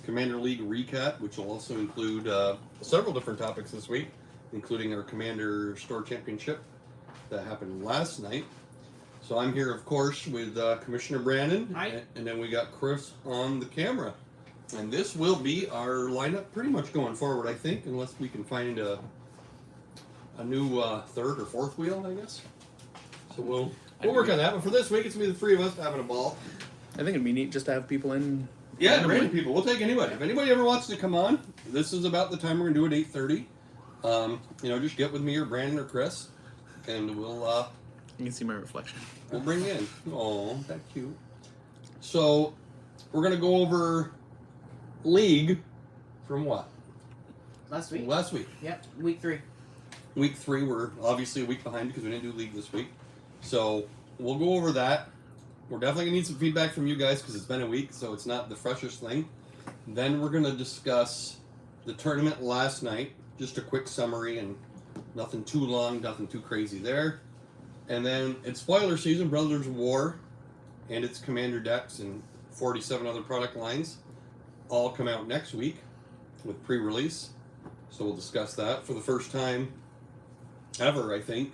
Commander League recap, which will also include several different topics this week, including our Commander Store Championship that happened last night. So I'm here, of course, with Commissioner Brandon. Hi. And then we got Chris on the camera. And this will be our lineup pretty much going forward, I think, unless we can find a new third or fourth wheel, I guess. So we'll work on that. But for this week, it's going to be the three of us having a ball. I think it'd be neat just to have people in. Yeah, random people. We'll take anybody. If anybody ever wants to come on, this is about the time we're going to do it, 8:30. Just get with me or Brandon or Chris, and we'll... You can see my reflection. We'll bring you in. Oh, that's cute. So, we're going to go over League from what? Last week? Last week. Yep, week 3. Week 3, we're obviously a week behind because we didn't do League this week. So, we'll go over that. We're definitely going to need some feedback from you guys because it's been a week, so it's not the freshest thing. Then we're going to discuss the tournament last night. Just a quick summary and nothing too long, nothing too crazy there. And then it's spoiler season, Brothers of War, and its Commander decks and 47 other product lines all come out next week with pre-release. So we'll discuss that for the first time ever, I think.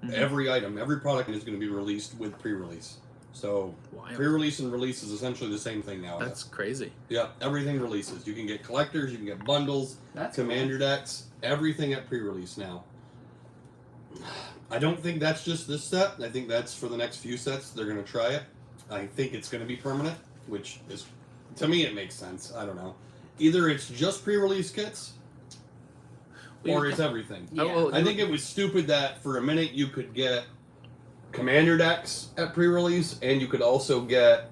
Mm-hmm. Every item, every product is going to be released with pre-release. So pre-release and release is essentially the same thing now. That's crazy. Yeah, everything releases. You can get collectors, you can get bundles, Commander decks, everything at pre-release now. I don't think that's just this set. I think that's for the next few sets. They're going to try it. I think it's going to be permanent, which is, to me, it makes sense. I don't know. Either it's just pre-release kits, or it's everything. Yeah. I think it was stupid that for a minute you could get Commander decks at pre-release, and you could also get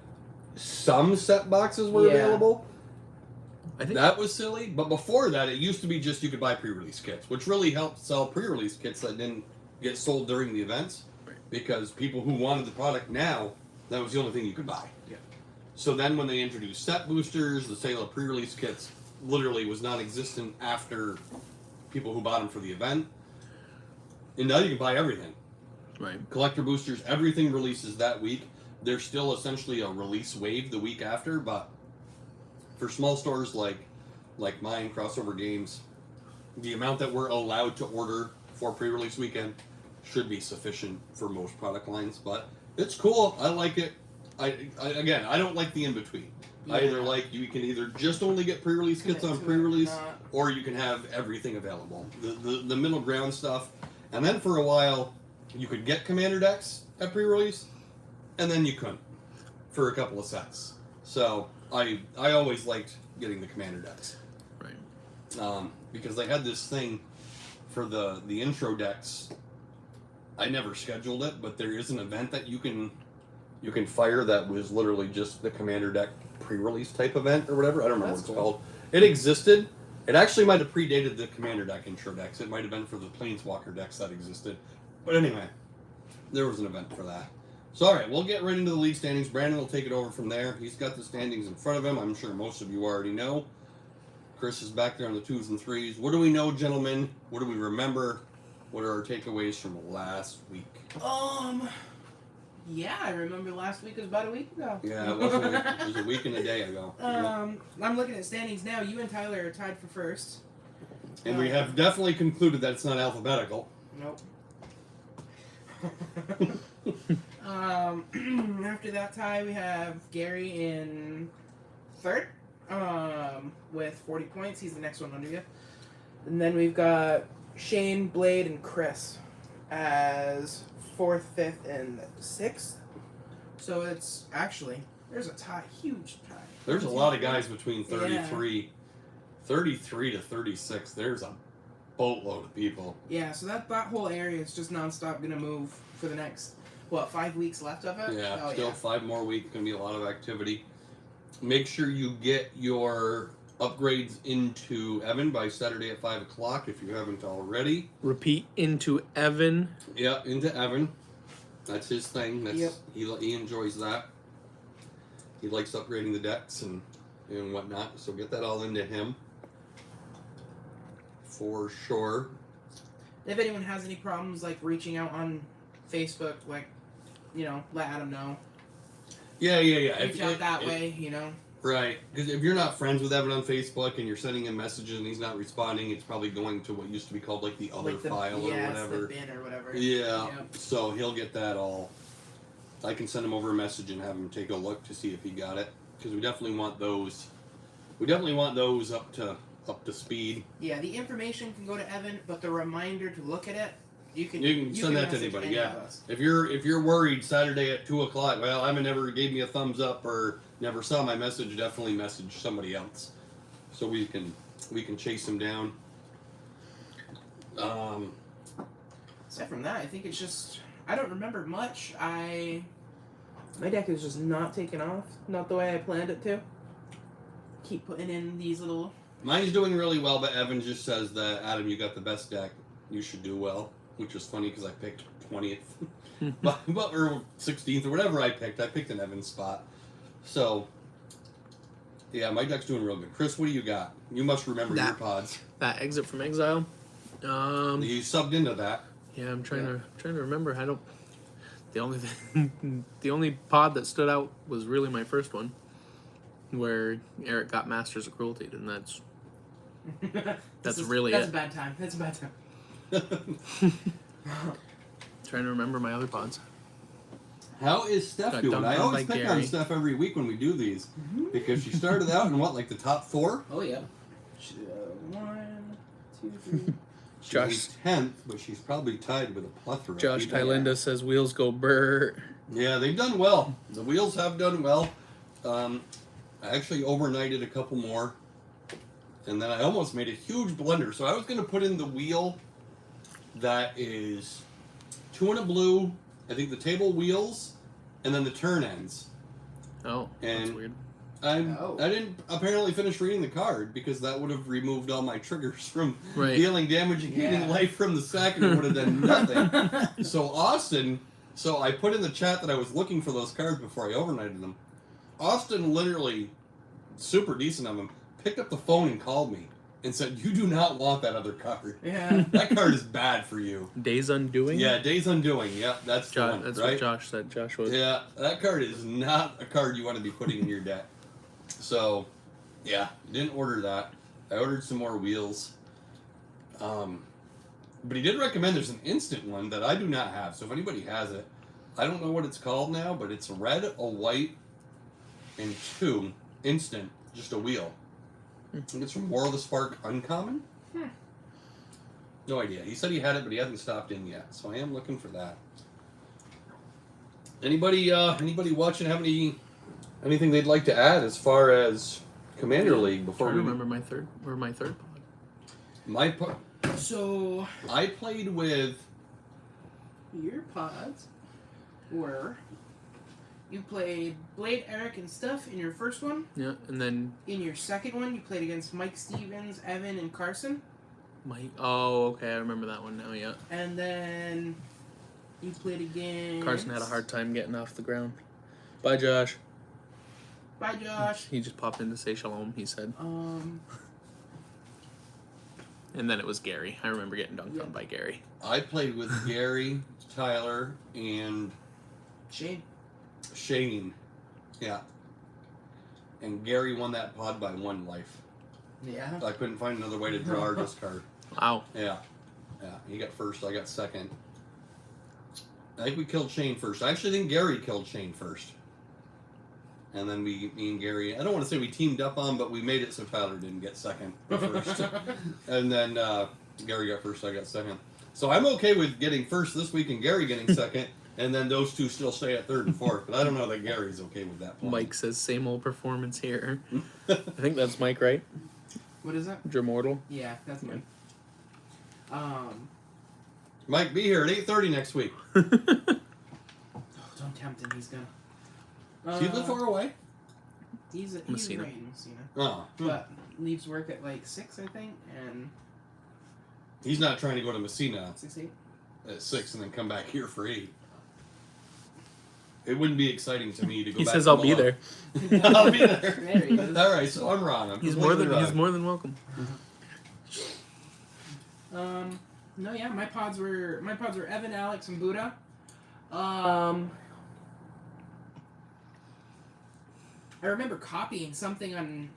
some set boxes were available. I think that was silly. But before that, it used to be just you could buy pre-release kits, which really helped sell pre-release kits that didn't get sold during the events, because people who wanted the product now, that was the only thing you could buy. Yeah. So then when they introduced set boosters, the sale of pre-release kits literally was non-existent after people who bought them for the event. And now you can buy everything. Right. Collector boosters, everything releases that week. There's still essentially a release wave the week after, but for small stores like mine, Crossover Games, the amount that we're allowed to order for pre-release weekend should be sufficient for most product lines. But it's cool. I like it. I don't like the in-between. Yeah. I either like you can either just only get pre-release kits on pre-release, or you can have everything available. The middle ground stuff. And then for a while, you could get Commander decks at pre-release, and then you couldn't for a couple of sets. So I always liked getting the Commander decks, right? Because they had this thing for the intro decks. I never scheduled it, but there is an event that you can fire that was literally just the Commander deck pre-release type event or whatever. I don't remember what it's called. It existed. It actually might have predated the Commander deck intro decks. It might have been for the Planeswalker decks that existed. But anyway, there was an event for that. So, all right, we'll get right into the league standings. Brandon will take it over from there. He's got the standings in front of him. I'm sure most of you already know. Chris is back there on the 2s and 3s. What do we know, gentlemen? What do we remember? What are our takeaways from last week? Yeah, I remember last week was about a week ago. Yeah, it was a week. It was a week and a day ago. I'm looking at standings now. You and Tyler are tied for first. And we have definitely concluded that it's not alphabetical. Nope. After that tie, we have Gary in third with 40 points. He's the next one under you. And then we've got Shane, Blade, and Chris as 4th, 5th, and 6th. So it's actually, there's a tie, huge tie. There's a lot of guys between 33 to 36. There's a boatload of people. Yeah, so that whole area is just nonstop going to move for the next, 5 weeks left of it? Yeah, still 5 more weeks. Going to be a lot of activity. Make sure you get your upgrades into Evan by Saturday at 5 o'clock if you haven't already. Repeat, into Evan. Yeah, into Evan. That's his thing. He enjoys that. He likes upgrading the decks and whatnot. So get that all into him. For sure. If anyone has any problems, reaching out on Facebook, let Adam know. Yeah. Reach out that way, Right, because if you're not friends with Evan on Facebook and you're sending him messages and he's not responding, it's probably going to what used to be called like the other Like the, file or yeah, whatever. It's the bin or whatever. Yeah, so he'll get that all. I can send him over a message and have him take a look to see if he got it, because we definitely want those. We definitely want those up to speed. Yeah, the information can go to Evan, but the reminder to look at it, you can send that to message anybody. any Yeah, of us. if you're worried Saturday at 2:00, well, Evan never gave me a thumbs up or never saw my message. Definitely message somebody else, so we can chase him down. Aside from that, I think it's just I don't remember much. My deck is just not taking off, not the way I planned it to. Keep putting in these little. Mine's doing really well, but Evan just says that, Adam, you got the best deck. You should do well, which was funny because I picked 20th, or 16th or whatever I picked. I picked an Evan spot, so yeah, my deck's doing real good. Chris, what do you got? You must remember your pods. That Exit from Exile. You subbed into that. Yeah, I'm trying to remember. I don't. The only thing, the only pod that stood out was really my first one, where Eric got Masters of Cruelty, and that's That's really That's it. a bad time. That's a bad time. Trying to remember my other pods. How is Steph Got doing? dunked I on always by pick on Gary. Steph every week when we do these because she started out in like the top 4. Oh yeah. 1, 2, 3. Josh- She's 10th, but she's probably tied with a plethora. of Josh people. Tylinda says wheels go burr. Yeah, they've done well. The wheels have done well. I actually overnighted a couple more, and then I almost made a huge blunder. So I was going to put in the wheel that is 2 in a blue, I think the table wheels, and then the turn ends. Oh, that's And weird. I didn't apparently finish reading the card because that would have removed all my triggers from Right. dealing damage and gaining life from the sack, and it would have done nothing. So Austin, I put in the chat that I was looking for those cards before I overnighted them. Austin literally, super decent of him, picked up the phone and called me and said, "You do not want that other card. Yeah. That card is bad for you." Days Undoing? Yeah, Days Undoing. Yeah, that's the one, That's right? what Josh said. Josh was. Yeah, that card is not a card you want to be putting in your deck. So, yeah, didn't order that. I ordered some more wheels. But he did recommend there's an instant one that I do not have. So if anybody has it, I don't know what it's called now, but it's a red, a white, and 2 instant, just a wheel. I think it's from War of the Spark Uncommon. No idea. He said he had it, but he hasn't stopped in yet. So I am looking for that. Anybody watching have anything they'd like to add as far as Commander League before I we remember my third pod. So I played with your pods were you played Blade, Eric, and Steph in your first one. Yeah, and then In your second one, you played against Mike Stevens, Evan, and Carson. Mike. Oh, okay, I remember that one now. Yeah. And then you played against Carson had a hard time getting off the ground. Bye, Josh. Bye, Josh. He just popped in to say shalom. He said, and then it was Gary. I remember getting dunked on by Gary. I played with Gary, Tyler, and Shane. Yeah. And Gary won that pod by 1 life. Yeah. I couldn't find another way to draw or discard. Wow. Yeah. He got first. I got second. I think we killed Shane first. I actually think Gary killed Shane first. And then me and Gary, I don't want to say we teamed up on, but we made it so Tyler didn't get second first. And then Gary got first, I got second. So I'm okay with getting first this week and Gary getting second, and then those two still stay at third and fourth. But I don't know that Gary's okay with that plan. Mike says, same old performance here. I think that's Mike, right? What is that? Dremortal. Yeah, that's Mike. Mike, be here at 8:30 next week. Oh, don't tempt him. He's gonna. Does he live far away? He's Messina. right in Messina. Oh. But leaves work at like 6, I think, and He's not trying to go to Messina 6, 8. at 6 and then come back here for 8. It wouldn't be exciting to me to go He back says, to I'll be Malone. there. I'll be there. There he is. All right, so I'm wrong. I'm He's completely more wrong. than welcome. No, yeah, my pods were Evan, Alex, and Buddha. I I remember copying something on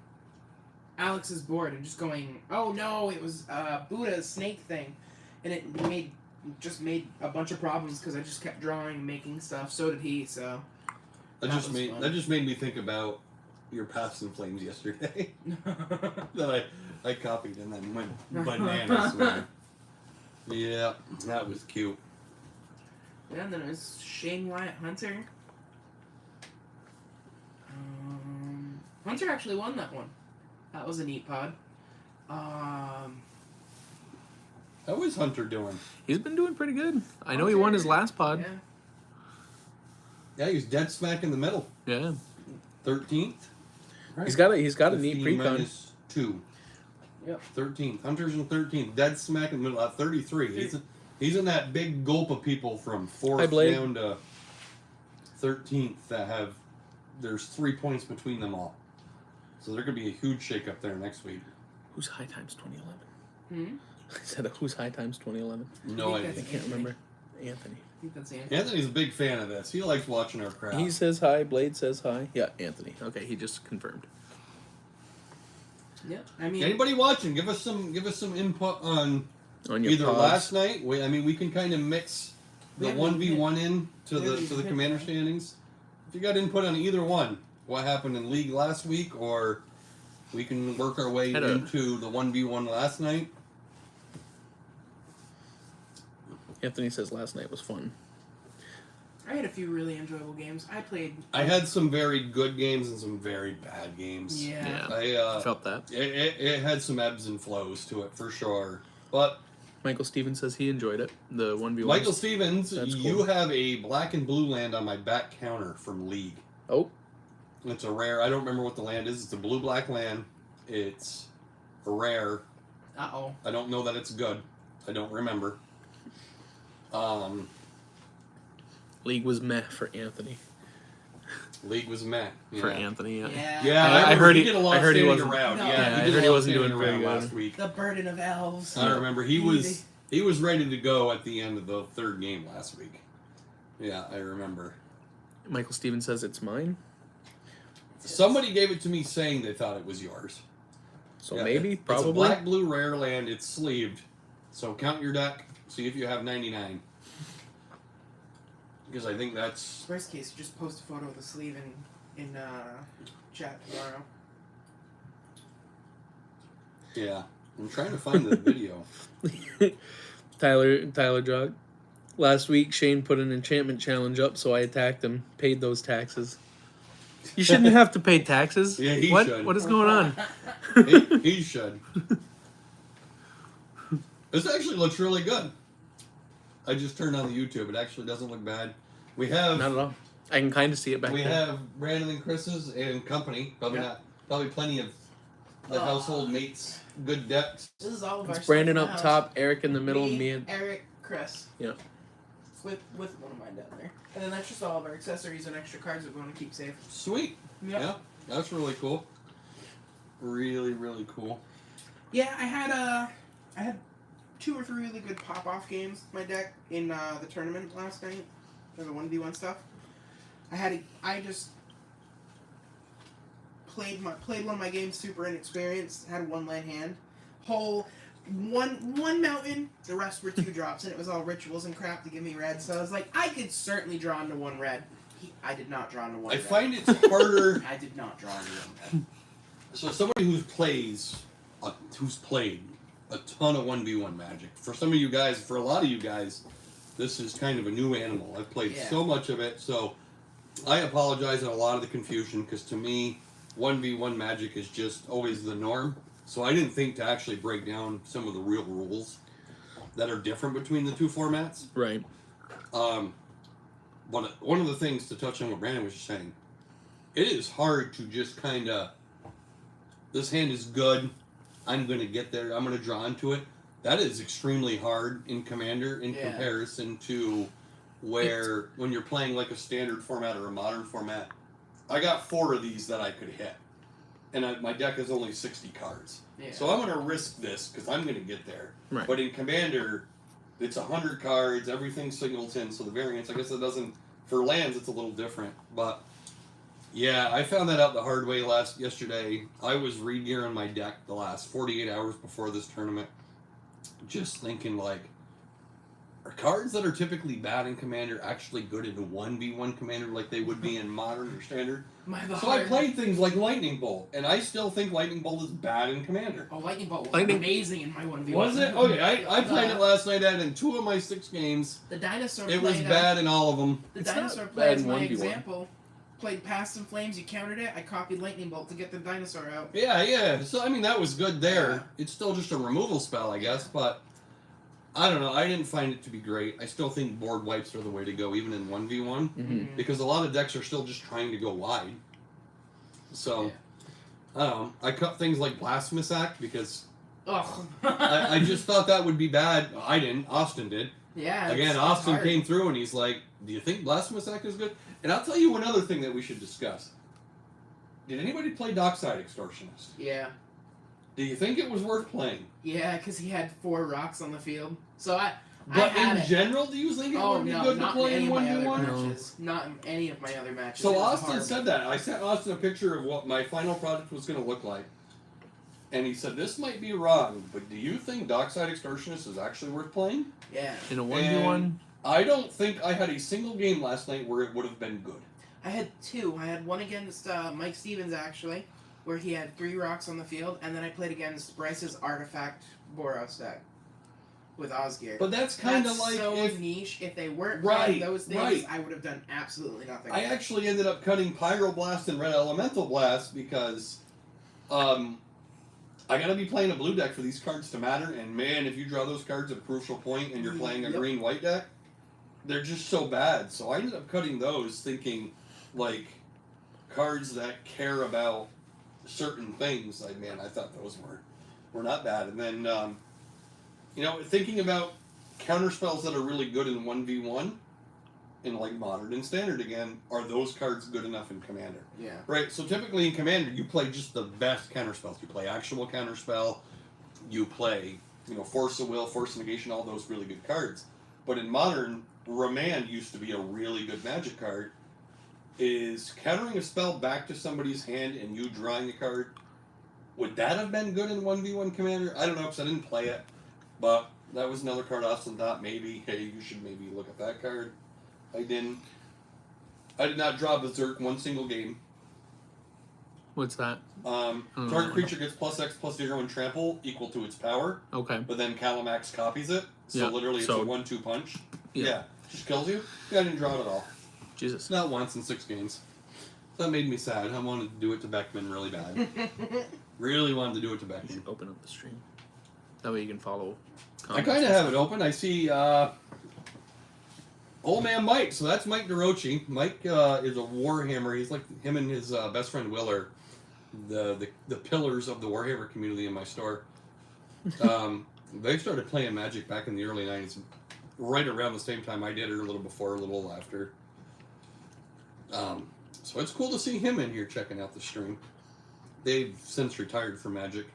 Alex's board and just going, "Oh no, it was Buddha's snake thing," and it made a bunch of problems because I just kept drawing and making stuff. So did he. So that just made me think about your Paths in Flames yesterday that I copied and then went bananas. Man. Yeah, that was cute. Yeah, and then it was Shane Wyatt Hunter. Hunter actually won that one. That was a neat pod. How is Hunter doing? He's been doing pretty good. I know he won his last pod. Yeah. Yeah, he's dead smack in the middle. Yeah. 13th. Right. He's got a neat 15 Precon. minus 2. Yep. 13th. Hunter's in 13th. Dead smack in the middle at 33. He's in that big gulp of people from 4th down to 13th that have... There's 3 points between them all. So there could be a huge shake up there next week. Who's High Times 2011? Hmm? I said, who's High Times 2011? No idea. I can't remember. Anthony. I think that's Anthony. Anthony's a big fan of this. He likes watching our crap. He says hi. Blade says hi. Yeah, Anthony. Okay, he just confirmed. Yeah, I mean, Anybody watching? Give us some input on On your either pods. last night. We can kind of mix the We haven't 1v1 in to we the haven't to the hit commander that. standings. If you got input on either one, what happened in league last week, or we can work our way Had a- into the 1v1 last night. Anthony says last night was fun. I had a few really enjoyable games. I played. I had some very good games and some very bad games. Yeah. I felt that. It had some ebbs and flows to it for sure. But Michael Stevens says he enjoyed it. The 1v1. Michael Stevens, That's you cool. have a black and blue land on my back counter from League. Oh, It's a rare. I don't remember what the land is. It's a blue-black land. It's a rare. Uh-oh. I don't know that it's good. I don't remember. League was meh for Anthony. League was meh. Yeah. For Anthony, yeah. Yeah, I heard he- did a lot I heard he standing wasn't- around. No. Yeah, Yeah, he I did heard a he lot wasn't standing doing very around good. last week. The burden of elves. I remember he was ready to go at the end of the third game last week. Yeah, I remember. Michael Stevens says it's mine. Somebody gave it to me saying they thought it was yours. So Yeah, maybe, it's probably. a black blue rare land. It's sleeved. So count your deck. See if you have 99. Because I think that's Worst case, you just post a photo of the sleeve in chat tomorrow. yeah. I'm trying to find the video. Tyler Jog. Last week, Shane put an enchantment challenge up, so I attacked him. Paid those taxes. You shouldn't have to pay taxes. Yeah, he what? should. What is going on? he should. This actually looks really good. I just turned on the YouTube. It actually doesn't look bad. We have Not at all. I can kind of see it back we there. have Brandon and Chris's and company. Probably plenty of the household mates. Good decks. This is all of our It's Brandon stuff in up the top, Eric in the middle, house. me and... Eric, Chris. Yeah. With one of mine down there. And then that's just all of our accessories and extra cards that we want to keep safe. Sweet. Yep. Yeah, that's really cool. Really, really cool. Yeah, I had 2 or 3 really good pop-off games with my deck in the tournament last night. For the 1v1 stuff. I just played one of my games super inexperienced, had a 1-land hand. Whole one mountain, the rest were 2 drops, and it was all rituals and crap to give me red. So I was like, I could certainly draw into 1 red. I did not draw into 1 I red. find it's harder. I did not draw into 1 red. So somebody who's played a ton of 1v1 Magic. For some of you guys, for a lot of you guys, this is kind of a new animal. I've played so much of it, so I apologize on a lot of the confusion, because to me, 1v1 Magic is just always the norm. So I didn't think to actually break down some of the real rules that are different between the 2 formats. Right. But one of the things to touch on what Brandon was just saying, it is hard to just kind of, this hand is good, I'm going to get there, I'm going to draw into it. That is extremely hard in Commander in comparison to where, when you're playing like a standard format or a modern format, I got 4 of these that I could hit. And my deck is only 60 cards. Yeah. So I'm going to risk this because I'm going to get there. Right. But in Commander, it's 100 cards, everything singleton, so the variance, I guess it doesn't, for lands it's a little different, but Yeah, I found that out the hard way yesterday. I was re-gearing my deck the last 48 hours before this tournament, just thinking like, are cards that are typically bad in Commander actually good in 1v1 Commander like they would be in Modern or Standard? So I played things like Lightning Bolt, and I still think Lightning Bolt is bad in Commander. Oh, Lightning Bolt was amazing in my 1v1. Was it? Okay, I played it last night in 2 of my 6 games. The Dinosaur It was bad in all of them. The It's Dinosaur not play bad is in my 1v1. example. Played Past some Flames, you countered it, I copied Lightning Bolt to get the Dinosaur out. Yeah. So, I mean, that was good there. Yeah. It's still just a removal spell, I guess, but I don't know. I didn't find it to be great. I still think board wipes are the way to go, even in 1v1, because a lot of decks are still just trying to go wide. So, I don't know. I cut things like Blasphemous Act because I just thought that would be bad. I didn't. Austin did. Yeah. Again, Austin came through and he's like, do you think Blasphemous Act is good? And I'll tell you one other thing that we should discuss. Did anybody play Dockside Extortionist? Yeah. Do you think it was worth playing? Yeah, because he had 4 rocks on the field. So But had in general, do you think it would be good to not play in in any of my 1v1? other matches. Not in any of my other matches. So It was Austin horrible. said that. I sent Austin a picture of what my final product was going to look like. And he said, this might be wrong, but do you think Dockside Extortionist is actually worth playing? Yeah. In a 1v1? And I don't think I had a single game last night where it would have been good. I had 2. I had one against Mike Stevens, actually, where he had 3 rocks on the field, and then I played against Bryce's Artifact Boros deck with Osgear. But that's kind of like so if niche. If they weren't Right, playing those things, right. I would have done absolutely nothing. I actually ended up cutting Pyroblast and Red Elemental Blast because I gotta be playing a blue deck for these cards to matter, and man, if you draw those cards at a crucial point and you're playing a Yep. green-white deck, they're just so bad. So I ended up cutting those thinking, like, cards that care about certain things. Like, man, I thought those were not bad. And then, thinking about counter spells that are really good in 1v1, in like Modern and Standard again, are those cards good enough in Commander? Yeah. Right, so typically in Commander, you play just the best counter spells. You play Actual Counterspell, you play, Force of Will, Force of Negation, all those really good cards. But in Modern, Remand used to be a really good Magic card. Is countering a spell back to somebody's hand and you drawing a card, would that have been good in 1v1 Commander? I don't know, because I didn't play it. But that was another card Austin thought maybe, hey, you should maybe look at that card. I didn't. I did not draw Berserk one single game. What's that? Target creature gets +X/+0 and trample equal to its power, Okay. but then Calamax copies it. So Yeah, literally it's so- a 1-2 punch. Yeah. Just kills you. Yeah, I didn't draw it at all. Jesus. Not once in 6 games. That made me sad. I wanted to do it to Beckman really bad. Really wanted to do it to You Beckman. should open up the stream. That way you can follow. I kind of have it open. I see Old Man Mike. So that's Mike DeRochi. Mike is a Warhammer. He's like him and his best friend Will are the pillars of the Warhammer community in my store. They started playing Magic back in the early 90s, right around the same time I did, or a little before, a little after. So it's cool to see him in here checking out the stream. They've since retired from Magic.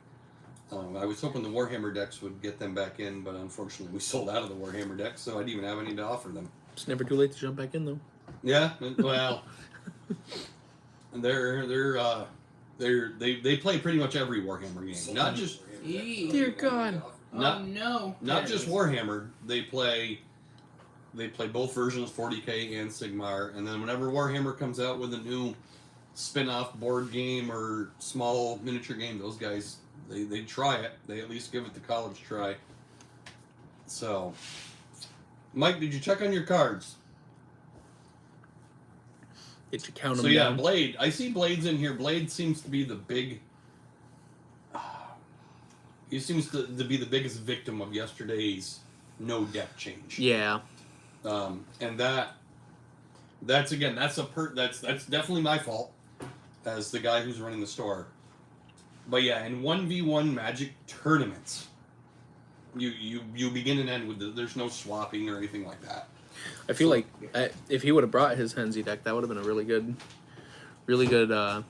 I was hoping the Warhammer decks would get them back in, but unfortunately we sold out of the Warhammer decks, so I didn't even have any to offer them. It's never too late to jump back in, though. Yeah, well, and they play pretty much every Warhammer game, not just Dear God. Not- oh no! not just Warhammer. They play both versions, 40k and Sigmar, and then whenever Warhammer comes out with a new spin-off board game or small miniature game, those guys they try it. They at least give it the college try. So, Mike, did you check on your cards? Get you count So them yeah, down. Blade. I see Blades in here. Blade seems to be the big. He seems to be the biggest victim of yesterday's no deck change. Yeah. And that's definitely my fault as the guy who's running the store. But yeah, in 1v1 Magic tournaments, you begin and end with there's no swapping or anything like that. I feel like if he would have brought his Henzi deck, that would have been a really good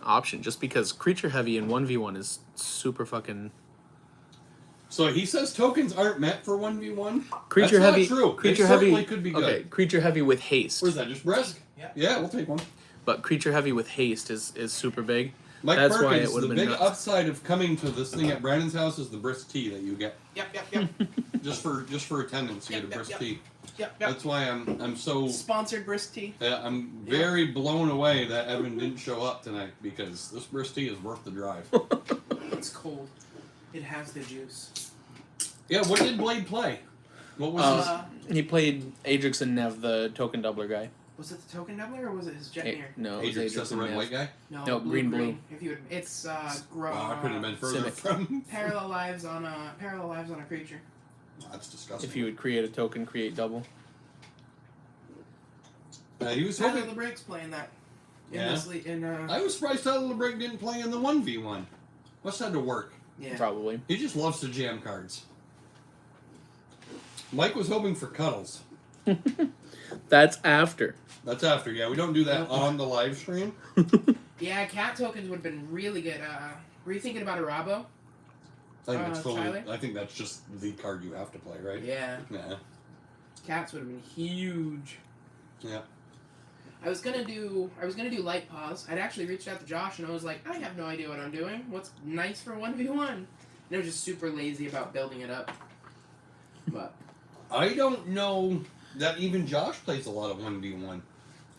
option. Just because creature heavy in 1v1 is super fucking. So he says tokens aren't meant for 1v1. Creature That's heavy. not true. Creature it heavy certainly could be good. Okay, creature heavy with haste. Where's that? Just Bresk? Yeah. Yeah, we'll take one. but creature heavy with haste is super big. Mike That's why Perkins, it would've the been big nuts. upside of coming to this thing at Brandon's house is the brisk tea that you get. Yep. just for attendance, you get a brisk tea. Yep. That's why I'm so Sponsored brisk tea. I'm very blown away that Evan didn't show up tonight because this brisk tea is worth the drive. It's cold. It has the juice. Yeah, what did Blade play? What was his? He played Adrix and Nev, the token doubler guy. Was it the token doubler or was it his Jetmir? No, it was Adrix, that's the and red Nev. white guy? No, green. If you would, it's Wow, I couldn't have been further Simic. from. parallel lives on a creature. That's disgusting. If you would create a token, create double. He was Tyler hoping. LeBreak's playing that. Yeah. I was surprised Tyler LeBreak didn't play in the 1v1. Must have had to work. Yeah. Probably. He just loves to jam cards. Mike was hoping for cuddles. That's after. That's after, yeah. We don't do that on the live stream. Yeah, cat tokens would have been really good. Were you thinking about a Rabo? I think, Tyler? I think that's just the card you have to play, right? Yeah. Yeah. Cats would have been huge. Yeah. I was gonna do light pause. I'd actually reached out to Josh and I was like, I have no idea what I'm doing. What's nice for 1v1? And I was just super lazy about building it up. But I don't know that even Josh plays a lot of 1v1.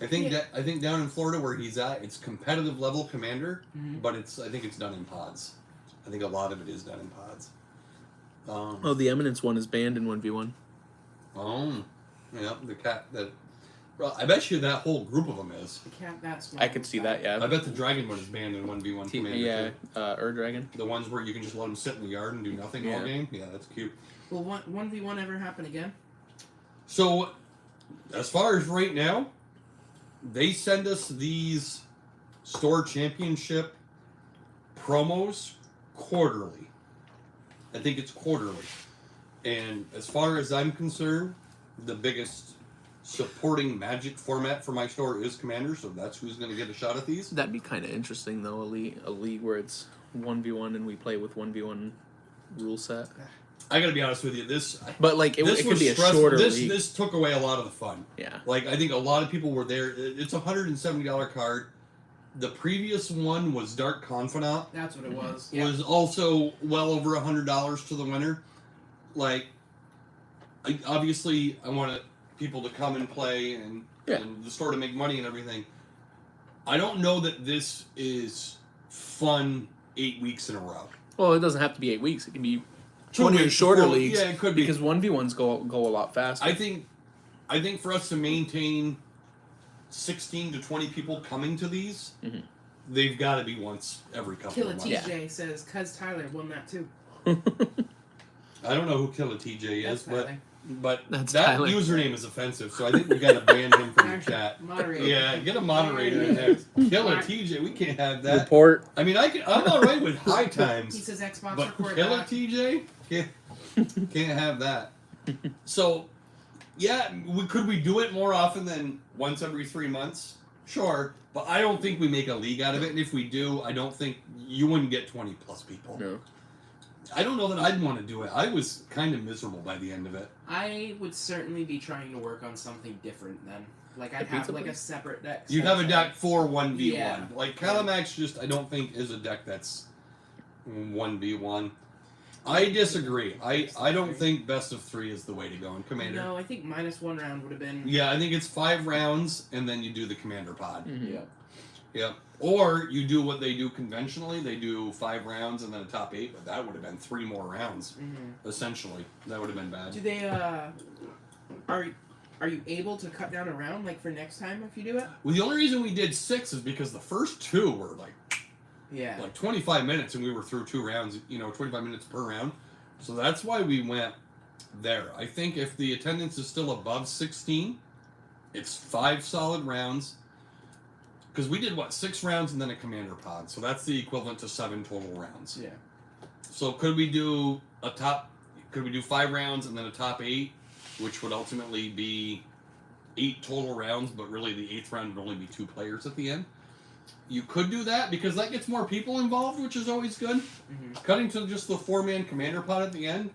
I think Yeah. I think down in Florida where he's at, it's competitive level commander, Mhm. but I think it's done in pods. I think a lot of it is done in pods. Oh, the Eminence one is banned in 1v1. Yeah, the cat that. Well, I bet you that whole group of them is. the cat that small. I could see that, yeah. I bet the dragon one is banned in 1v1 commander Yeah, too. Dragon. The ones where you can just let them sit in the yard and do nothing all Yeah. game. Yeah, that's cute. Will 1v1 ever happen again? So, as far as right now, they send us these store championship promos quarterly. I think it's quarterly. And as far as I'm concerned, the biggest supporting Magic format for my store is Commander, so that's who's going to get a shot at these. That'd be kind of interesting, though, a league where it's 1v1 and we play with 1v1 rule set. I got to be honest with you, But, like, it this could was be a stressful. shorter This league. this took away a lot of the fun. Yeah. Like, I think a lot of people were there. It's a $170 card. The previous one was Dark Confidant. That's what it was. Yeah. Was also well over $100 to the winner. Like, obviously, I want people to come and play and the store to make money and everything. I don't know that this is fun 8 weeks in a row. Well, it doesn't have to be 8 weeks. It can be 2 one of your weeks shorter before- leagues. Yeah, it could be. Because 1v1s go a lot faster. I think for us to maintain 16 to 20 people coming to these, they've got to be once every couple Killa of months. TJ says, "Cuz Tyler won that too." I don't know who Killa TJ is, but That's that Tyler. username is offensive, so I think we got to ban him from the chat. Moderator. Yeah, get a moderator in there. Killa TJ, we can't have that. Report. I mean, I'm all right with high He times, says Xbox but record Killa that. TJ can't have that. So, yeah, could we do it more often than once every 3 months? Sure, but I don't think we make a league out of it. And if we do, I don't think you wouldn't get 20 plus people. No. I don't know that I'd want to do it. I was kind of miserable by the end of it. I would certainly be trying to work on something different then. Like I'd The have pizza like a place? separate deck. You'd have a deck for 1v1. Yeah. Like Calamax just I don't think is a deck that's 1v1. I disagree. I don't think best of 3 is the way to go in Commander. No, I think -1 round would have been. Yeah, I think it's 5 rounds and then you do the Commander pod. Mhm. Yeah. Yeah. Or you do what they do conventionally. They do 5 rounds and then a top 8, but that would have been 3 more rounds, essentially. That would have been bad. Do they are you able to cut down a round like for next time if you do it? Well, the only reason we did 6 is because the first 2 were Yeah. like 25 minutes and we were through 2 rounds, 25 minutes per round. So that's why we went there. I think if the attendance is still above 16, it's 5 solid rounds. Because we did, 6 rounds and then a commander pod. So that's the equivalent to 7 total rounds. Yeah. So could we do 5 rounds and then a top 8, which would ultimately be 8 total rounds, but really the 8th round would only be 2 players at the end? You could do that because that gets more people involved, which is always good. Cutting to just the 4-man commander pod at the end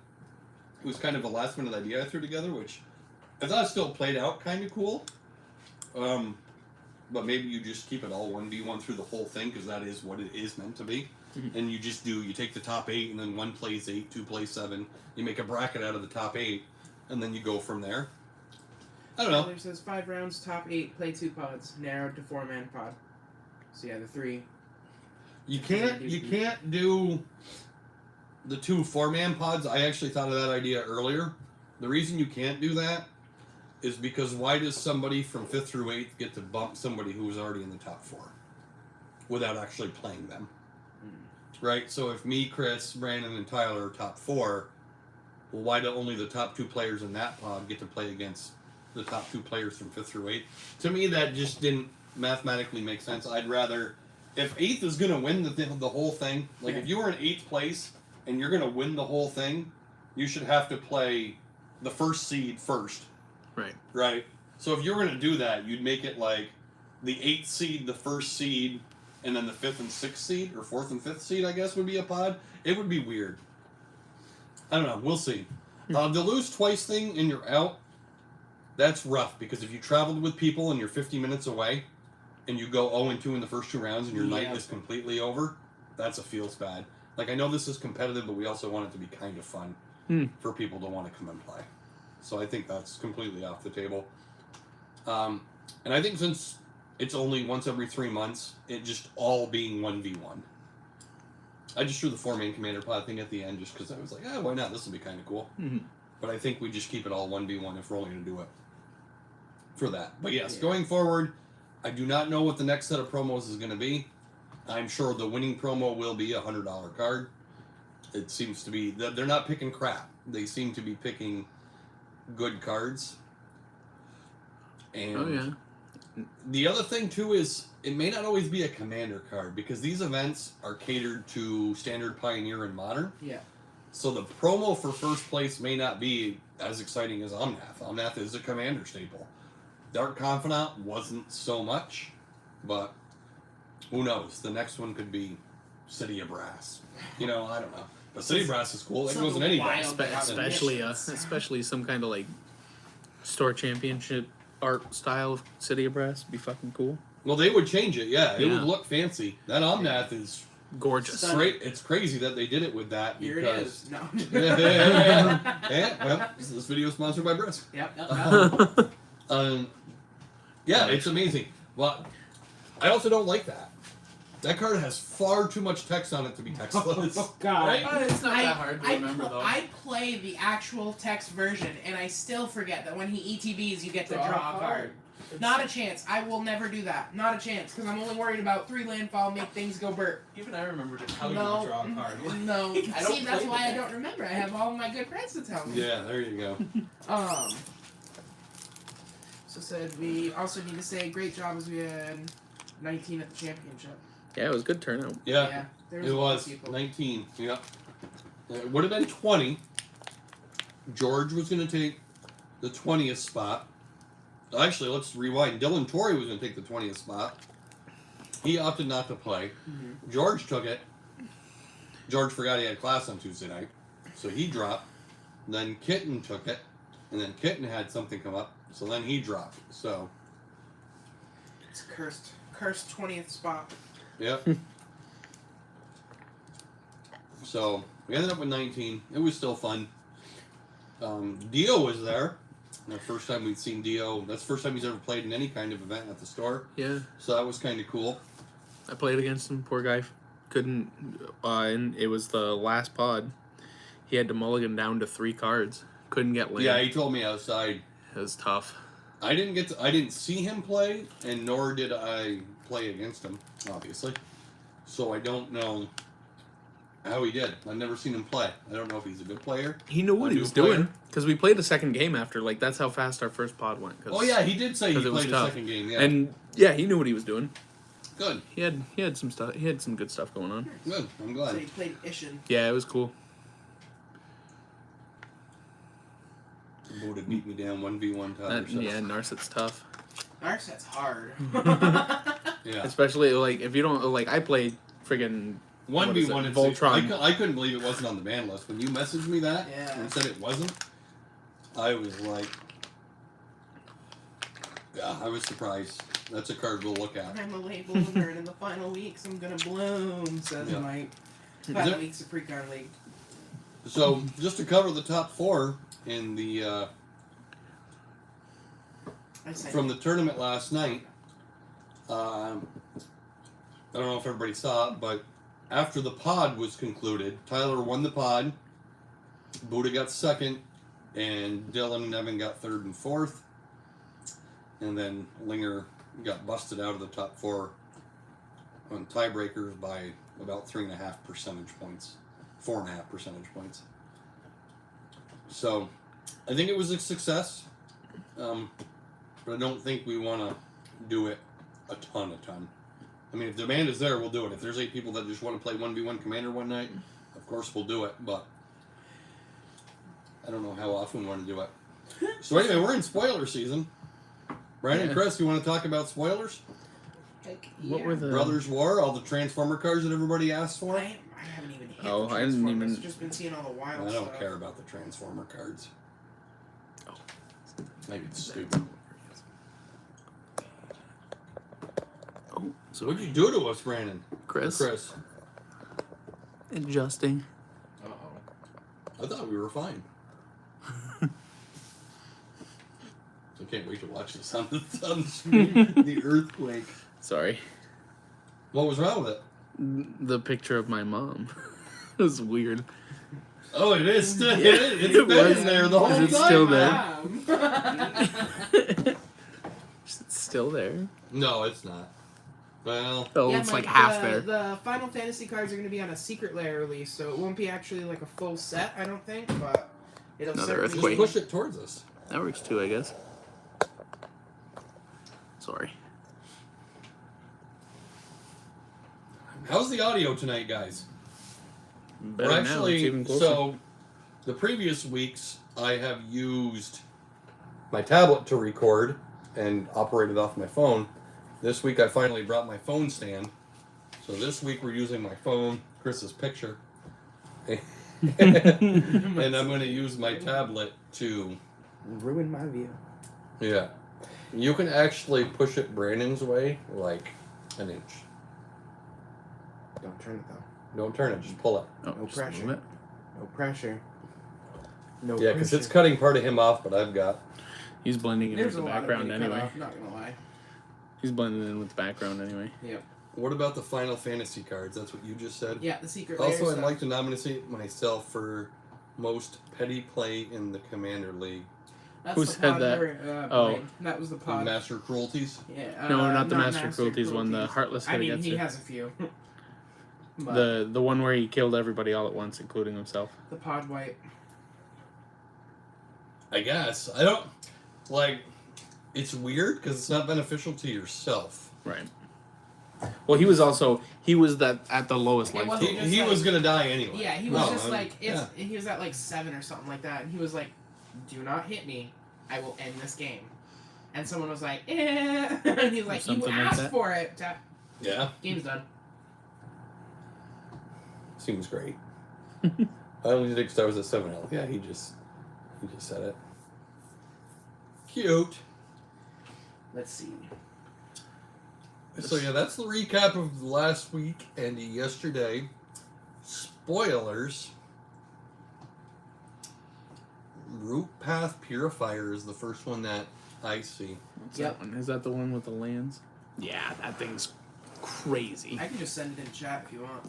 was kind of a last minute idea I threw together, which I thought still played out kind of cool. but maybe you just keep it all 1v1 through the whole thing because that is what it is meant to be. Mm-hmm. And you take the top 8 and then 1 plays 8, 2 plays 7. You make a bracket out of the top 8 and then you go from there. I don't know. Tyler says 5 rounds, top 8, play 2 pods, narrowed to 4-man pod. So yeah, the 3. You can't do the 2 4-man pods. I actually thought of that idea earlier. The reason you can't do that is because why does somebody from 5th through 8th get to bump somebody who was already in the top 4 without actually playing them? Right? So if me, Chris, Brandon, and Tyler are top 4, well, why do only the top 2 players in that pod get to play against the top 2 players from 5th through 8th? To me, that just didn't mathematically make sense. I'd rather, if 8th is going to win the whole thing, like if you were in 8th place and you're going to win the whole thing, you should have to play the first seed first. Right. Right. So if you're going to do that, you'd make it like the 8th seed, the first seed, and then the 5th and 6th seed, or 4th and 5th seed, I guess, would be a pod. It would be weird. I don't know. We'll see. The lose twice thing and you're out, that's rough because if you traveled with people and you're 50 minutes away and you go 0-2 in the first 2 rounds and your night is completely over, that's a feels bad. Like, I know this is competitive, but we also want it to be kind of fun for people to want to come and play. So I think that's completely off the table. And I think since it's only once every 3 months, it just all being 1v1. I just threw the 4-man commander pod thing at the end just because I was like, why not? This will be kind of cool. Mm-hmm. But I think we just keep it all 1v1 if we're only going to do it for that. But yes, going forward, I do not know what the next set of promos is going to be. I'm sure the winning promo will be a $100 card. It seems to be that they're not picking crap. They seem to be picking good cards. And the other thing too is it may not always be a commander card because these events are catered to standard, pioneer, and modern. Yeah. So the promo for first place may not be as exciting as Omnath. Omnath is a commander staple. Dark Confidant wasn't so much, but who knows? The next one could be City of Brass. I don't know. But City of Brass is cool. That goes in any game. Especially some kind of like store championship art style of City of Brass would be fucking cool. Well, they would change it, yeah. It would look fancy. That Omnath is gorgeous. It's crazy that they did it with that Here because... it is. No. Well, this video is sponsored by Brisk. Yep. It's amazing. Well, I also don't like that. That card has far too much text on it to be textless. Oh, God. Right? It's not that hard to remember, though. I play the actual text version, and I still forget that when he ETBs, you get to draw a card. Not a chance. I will never do that. Not a chance, because I'm only worried about 3 landfall, make things go burp. Even I remember to tell you to draw a card. No. See, that's why I don't remember. I have all my good friends to tell me. Yeah, there you go. So said we also need to say great job as we had 19 at the championship. Yeah, it was a good turnout. Yeah, there it was 19. Yeah, it would have been 20. George was going to take the 20th spot. Actually, let's rewind. Dylan Torrey was going to take the 20th spot. He opted not to play. Mm-hmm. George took it. George forgot he had class on Tuesday night, so he dropped. Then Kitten took it, and then Kitten had something come up, so then he dropped. So it's cursed 20th spot. Yep. So we ended up with 19. It was still fun. Dio was there. The first time we'd seen Dio. That's the first time he's ever played in any kind of event at the store. Yeah. So that was kind of cool. I played against him. Poor guy couldn't. And it was the last pod. He had to mulligan down to 3 cards. Couldn't get land. Yeah, he told me outside. It was tough. I didn't see him play, and nor did I play against him, obviously. So I don't know how he did. I've never seen him play. I don't know if he's a good player. He knew what he was doing because we played the second game after. Like that's how fast our first pod went. Oh yeah, he did say he played the second game. Yeah, and yeah, he knew what he was doing. Good. He had some stuff. He had some good stuff going on. Good. I'm glad. So he played Ishin. Yeah, it was cool. Would have beat me down 1v1 times. Yeah, Narset's tough. Narset's hard. Yeah. Especially like if you don't like, I played friggin' 1v1 Voltron. I couldn't believe it wasn't on the ban list when you messaged me that and said it wasn't. I was like, yeah, I was surprised. That's a card we'll look at. I'm a late bloomer, and in the final weeks, I'm gonna bloom, says Yeah. Mike. Is Final it- weeks of Precon League. So, just to cover the top 4 in the I said from the tournament last night, I don't know if everybody saw it, but after the pod was concluded, Tyler won the pod, Buddha got second, and Dylan and Evan got third and fourth, and then Linger got busted out of the top 4 on tiebreakers by about 3.5 percentage points, 4.5 percentage points. So, I think it was a success, but I don't think we want to do it a ton. I mean, if demand is there, we'll do it. If there's 8 people that just want to play 1v1 Commander one night, of course we'll do it, but I don't know how often we want to do it. So anyway, we're in spoiler season. Brandon, Yeah. Chris, you want to talk about spoilers? Heck What were the Brothers War, all the Transformer cards that everybody asked for? I haven't even hit Oh, the I didn't Transformers. even- Just been seeing all the wild I don't stuff. care about the Transformer cards. Oh. Maybe it's stupid. Oh, So what'd you do to us, Brandon? Chris? Chris, Adjusting. Uh-oh. I thought we were fine. I can't wait to watch this on the screen. The earthquake. Sorry. What was wrong with it? The picture of my mom. It was weird. Oh, it is still. Yeah, It's it been was. in there the whole Is it time. still there? Wow. Is it still there? No, it's not. Well, Oh, Yeah, it's Mike, like half the, there. The Final Fantasy cards are going to be on a secret layer release, so it won't be actually like a full set, I don't think, but it'll Another certainly just earthquake. push it towards us. That works too, I guess. Sorry. How's the audio tonight, guys? Better We're now. It's actually even closer. so. The previous weeks, I have used my tablet to record and operated off my phone. This week, I finally brought my phone stand. So this week, we're using my phone, Chris's picture, and I'm going to use my tablet to. ruin my view. Yeah, you can actually push it Brandon's way like an inch. Don't turn it though. Don't turn it, just pull it. Oh, no just pressure. move it. No pressure. No Yeah, because it's cutting part of him off, but I've got. He's blending in There's with a the lot of background me cut anyway. off, not gonna lie. He's blending in with the background anyway. Yep. What about the Final Fantasy cards? That's what you just said. Yeah, the secret layer Also, I'd stuff. like to nominate myself for most petty play in the Commander League. That's Who the said pod that? where, Oh. Blaine. That was the pod. Master Cruelties. Yeah, No, not the Master Cruelties one, the Heartless I Hit mean, Against he It. has a few. But The one where he killed everybody all at once, including himself. the pod wipe. I guess. I don't. Like, it's weird because it's not beneficial to yourself. Right. Well, he was that at the lowest It life. wasn't total. just He like- was going to die anyway. Yeah, he was No, just like, yeah. he was at like 7 or something like that, and he was like, "Do not hit me, I will end this game." And someone was like, "Eh," and he's like, "You something like asked that. for it." Yeah. Game's done. Seems great. I only did it because I was at 7 health. Yeah, he just said it. Cute. Let's see. So yeah, that's the recap of last week and yesterday. Spoilers. Root Path Purifier is the first one that I see. What's Yep. that one? Is that the one with the lands? Yeah, that thing's crazy. I can just send it in chat if you want.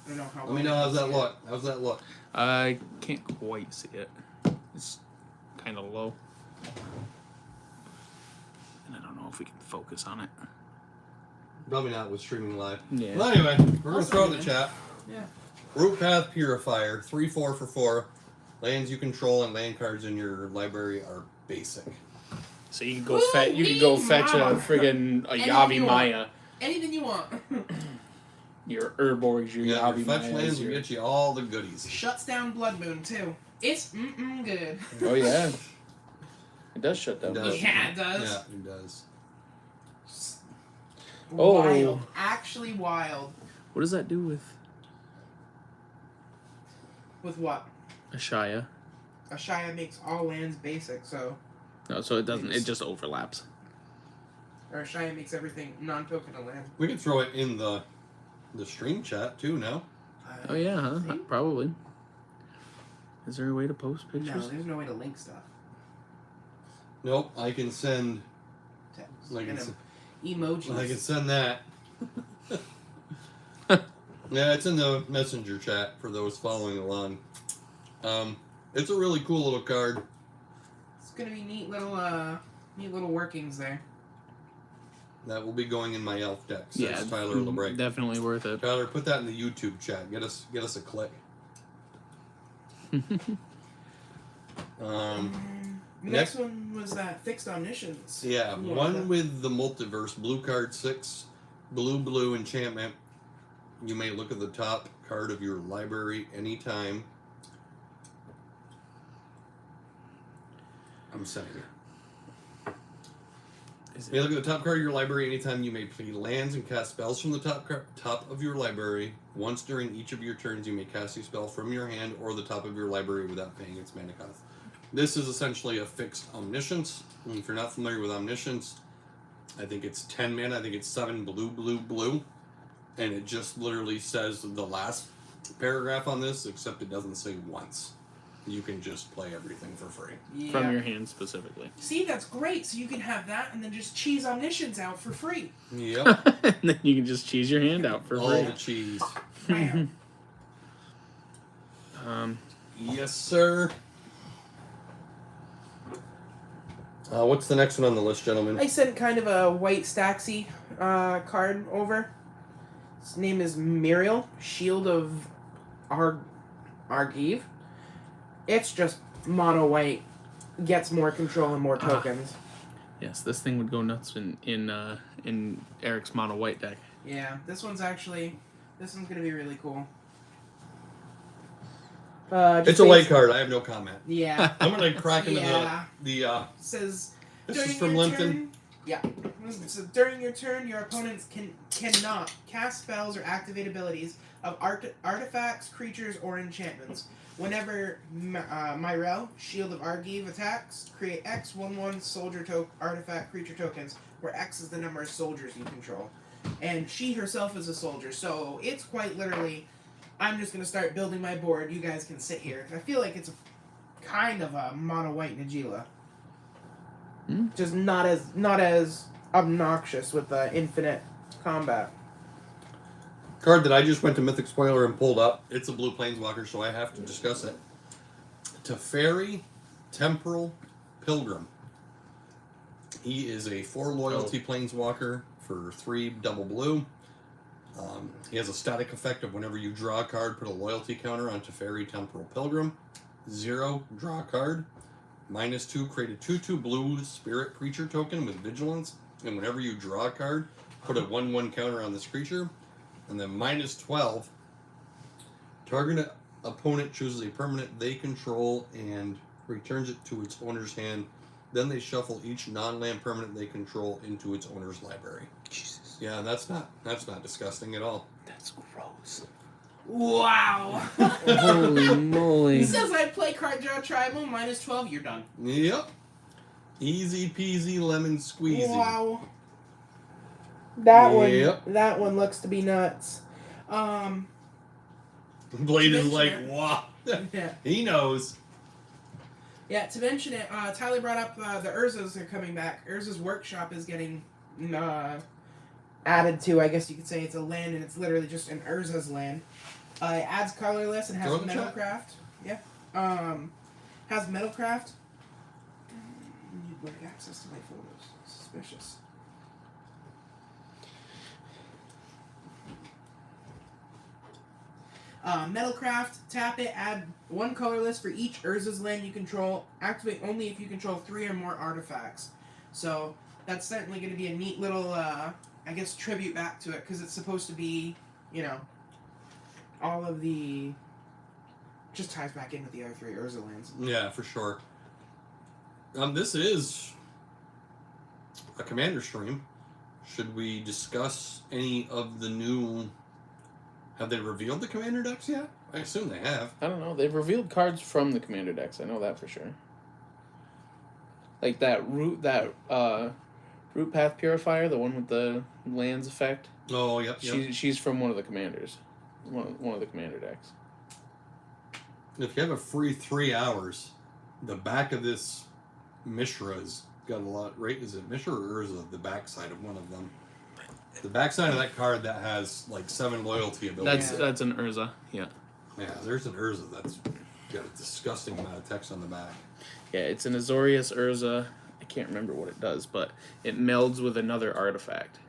I don't know how. Let me know how's that look. How's that look? I can't quite see it. It's kind of low. And I don't know if we can focus on it. Probably not with streaming live. Yeah. Well, anyway, we're gonna I'll throw it in send the it in. chat. Yeah. Root Path Purifier, 3/4 for 4. Lands you control and land cards in your library are basic. So you can go Ooh, fetch. You can go wee, fetch a mama. friggin' a Anything Yavi you want. Maya. Anything you want. Your Urborgs, your Yeah, Yavi your fetch Mayas, lands will your... get you all the goodies. Shuts down Blood Moon too. It's good. Oh yeah. It does shut down. It does. Yeah, it does. Yeah, it does. Oh. Wild. Actually wild. What does that do with With what? Ashaya? Ashaya makes all lands basic, so No, so it doesn't. It just overlaps. Or Cheyenne makes everything non-token a land. We can throw it in the stream chat too now. Oh yeah, huh? think- Probably. Is there a way to post No, pictures? there's no way to link stuff. Nope, I can send. Text. Like And it's- emojis. I can send that. Yeah, it's in the messenger chat for those following along. It's a really cool little card. It's gonna be neat little workings there. That will be going in my elf deck, says Yeah, Tyler LeBreak. definitely worth it. Tyler, put that in the YouTube chat. Get us a click. The next one was that fixed omniscience. Yeah, Yeah, one that- with the multiverse, blue card 6, blue enchantment. You may look at the top card of your library anytime. I'm sending it. Is You may look at the top card of your library anytime. You may play lands and cast spells from the top of your library. Once during each of your turns, you may cast a spell from your hand or the top of your library without paying its mana cost. This is essentially a fixed omniscience. And if you're not familiar with omniscience, I think it's 10 mana. I think it's 7 blue. And it just literally says the last paragraph on this, except it doesn't say once. You can just play everything for free. Yeah. From your hand specifically. See, that's great. So you can have that and then just cheese omniscience out for free. Yep. And then you can just cheese your hand out for All free. the cheese. Bam. Yes, sir. What's the next one on the list, gentlemen? I sent kind of a white Staxy card over. His name is Muriel, Shield of Argive. It's just mono white, gets more control and more tokens. Yes, this thing would go nuts in Eric's mono white deck. Yeah, this one's gonna be really cool. Just It's a late card. I have no comment. Yeah. I'm gonna crack into Yeah. the Says This during is from your Limpton. turn. Yeah. So during your turn, your opponents cannot cast spells or activate abilities of artifacts, creatures, or enchantments. Whenever Myrel, Shield of Argive, attacks, create X 1/1 soldier artifact creature tokens, where X is the number of soldiers you control. And she herself is a soldier, so it's quite literally, I'm just gonna start building my board. You guys can sit here. I feel like it's kind of a mono white Najila. Just not as obnoxious with the infinite combat. card that I just went to Mythic Spoiler and pulled up. It's a blue planeswalker, so I have to discuss it. Teferi Temporal Pilgrim. He is a 4 loyalty planeswalker for 3 double blue. He has a static effect of whenever you draw a card, put a loyalty counter on Teferi Temporal Pilgrim. 0, draw a card. -2, create a 2/2 blue spirit creature token with vigilance. And whenever you draw a card, put a 1/1 counter on this creature. And then -12, target opponent chooses a permanent they control and returns it to its owner's hand. Then they shuffle each non-land permanent they control into its owner's library. Jesus. Yeah, that's not disgusting at all. That's gross. Wow. Holy moly. It says I play card draw tribal -12. You're done. Yep. Easy peasy lemon squeezy. Wow. That Yep. that one looks to be nuts. Blade is Mention like, it. wow. Yeah. He knows. Yeah, to mention it, Tyler brought up the Urzas are coming back. Urza's Workshop is getting added to, I guess you could say it's a land, and it's literally just an Urza's land. It adds colorless and has Throw the chat. Metalcraft. Yeah. Has Metalcraft. Need like access to my photos. Suspicious. Metalcraft, tap it, add 1 colorless for each Urza's land you control. Activate only if you control 3 or more artifacts. So that's certainly going to be a neat little, I guess, tribute back to it, because it's supposed to be, you know, all of the... just ties back in with the other 3 Urza lands. Yeah, for sure. This is a commander stream. Should we discuss any of the new... Have they revealed the commander decks yet? I assume they have. I don't know. They've revealed cards from the commander decks. I know that for sure. Like that Root Path Purifier, the one with the lands effect. Oh, yep. She's from one of the commanders. One of the commander decks. If you have a free 3 hours, the back of this Mishra's got a lot, right? Is it Mishra or Urza? The backside of one of them. The backside of that card that has like 7 loyalty abilities. That's an Urza, yeah. Yeah, there's an Urza that's got a disgusting amount of text on the back. Yeah, it's an Azorius Urza. I can't remember what it does, but it melds with another artifact.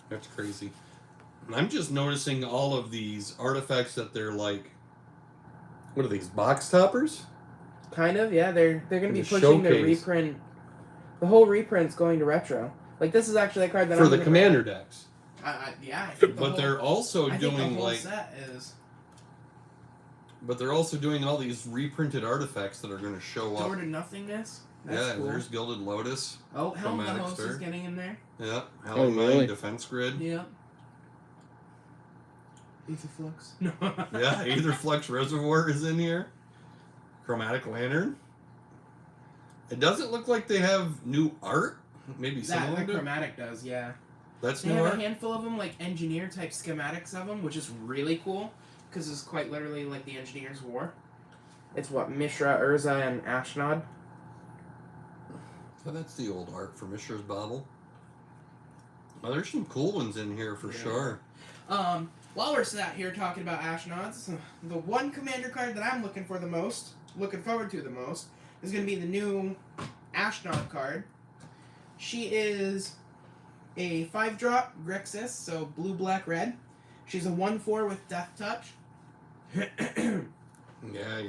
That's crazy. And I'm just noticing all of these artifacts that they're like, what are these, box toppers? Kind of, yeah. They're going to be The pushing the showcase. reprint. The whole reprint's going to retro. Like, this is actually a card that For I'm the gonna commander decks. yeah, I think But they're also I think the doing whole like, set is but they're also doing all these reprinted artifacts that are going to show Door up. to Nothingness. That's Yeah, cool. there's Gilded Lotus. Oh, Helm of the Chromatic Host is Stir. getting in there. Yeah, Oh, Howling really? Mine, Defense Grid. Yep. Aetherflux. No. Yeah, Aetherflux Reservoir is in here. Chromatic Lantern. It doesn't look like they have new art. Maybe some of them That do. Chromatic does, yeah. That's They new have art. a handful of them, like engineer type schematics of them, which is really cool because it's quite literally like the Engineer's War. It's what Mishra, Urza, and Ashnod. Oh, that's the old art for Mishra's Bauble. Oh, there's some cool ones in here for Yeah. sure. While we're sat here talking about Ashnods, the one commander card that I'm looking forward to the most, is going to be the new Ashnod card. She is a 5-drop Grixis, so blue, black, red. She's a 1/4 with Death Touch. Yeah.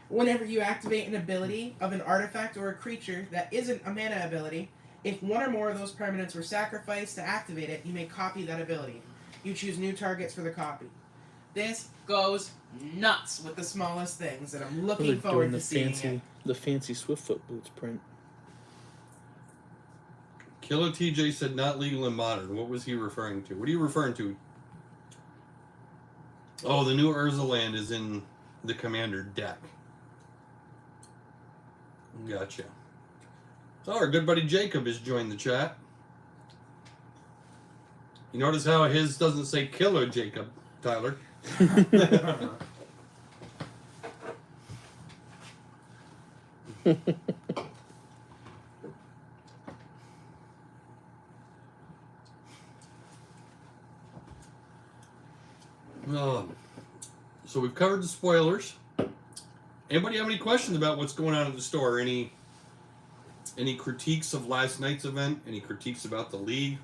Whenever you activate an ability of an artifact or a creature that isn't a mana ability, if one or more of those permanents were sacrificed to activate it, you may copy that ability. You choose new targets for the copy. This goes nuts with the smallest things, and I'm looking forward to seeing it. The fancy Swiftfoot boots print. Killer TJ said not legal in modern. What was he referring to? What are you referring to? Oh, the new Urza land is in the commander deck. Gotcha. Oh, our good buddy Jacob has joined the chat. You notice how his doesn't say Killer Jacob, Tyler? So we've covered the spoilers. Anybody have any questions about what's going on in the store? Any critiques of last night's event? Any critiques about the league?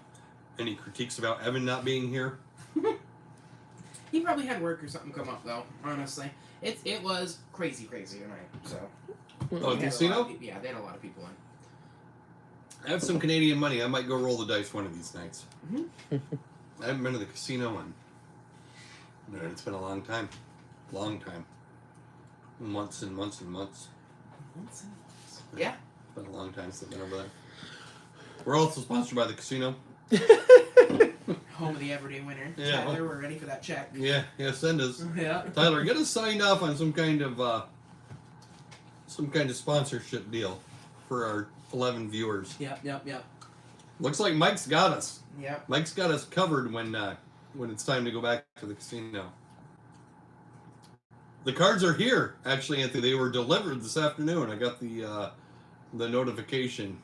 Any critiques about Evan not being here? He probably had work or something come up, though, honestly. It was crazy tonight, so... Oh, They had a casino? lot of- Yeah, they had a lot of people in. I have some Canadian money. I might go roll the dice one of these nights. Mhm. I haven't been to the casino in... No, it's been a long time. Long time. Months and months and months. Yeah. It's been a long time since I've been over there. We're also sponsored by the casino. Home of the everyday winner. Yeah. Tyler, we're ready for that check. Yeah, send us. Yeah. Tyler, get us signed off on some kind of sponsorship deal for our 11 viewers. Yep. Looks like Mike's got us. Yep. Mike's got us covered when it's time to go back to the casino. The cards are here, actually, Anthony. They were delivered this afternoon. I got the notification.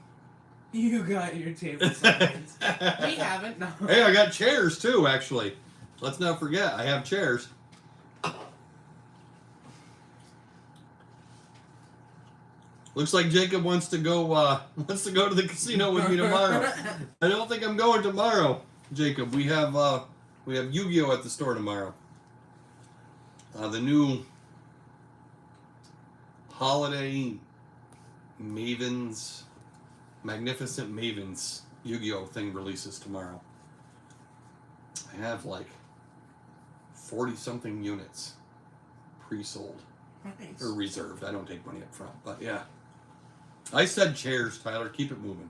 You got your table signs. We haven't, no. Hey, I got chairs too, actually. Let's not forget, I have chairs. Looks like Jacob wants to go to the casino with me tomorrow. I don't think I'm going tomorrow, Jacob. We have Yu-Gi-Oh at the store tomorrow. The new Holiday Magnificent Mavens Yu-Gi-Oh thing releases tomorrow. I have like 40-something units pre-sold Nice. or reserved. I don't take money up front, but yeah. I said chairs, Tyler. Keep it moving.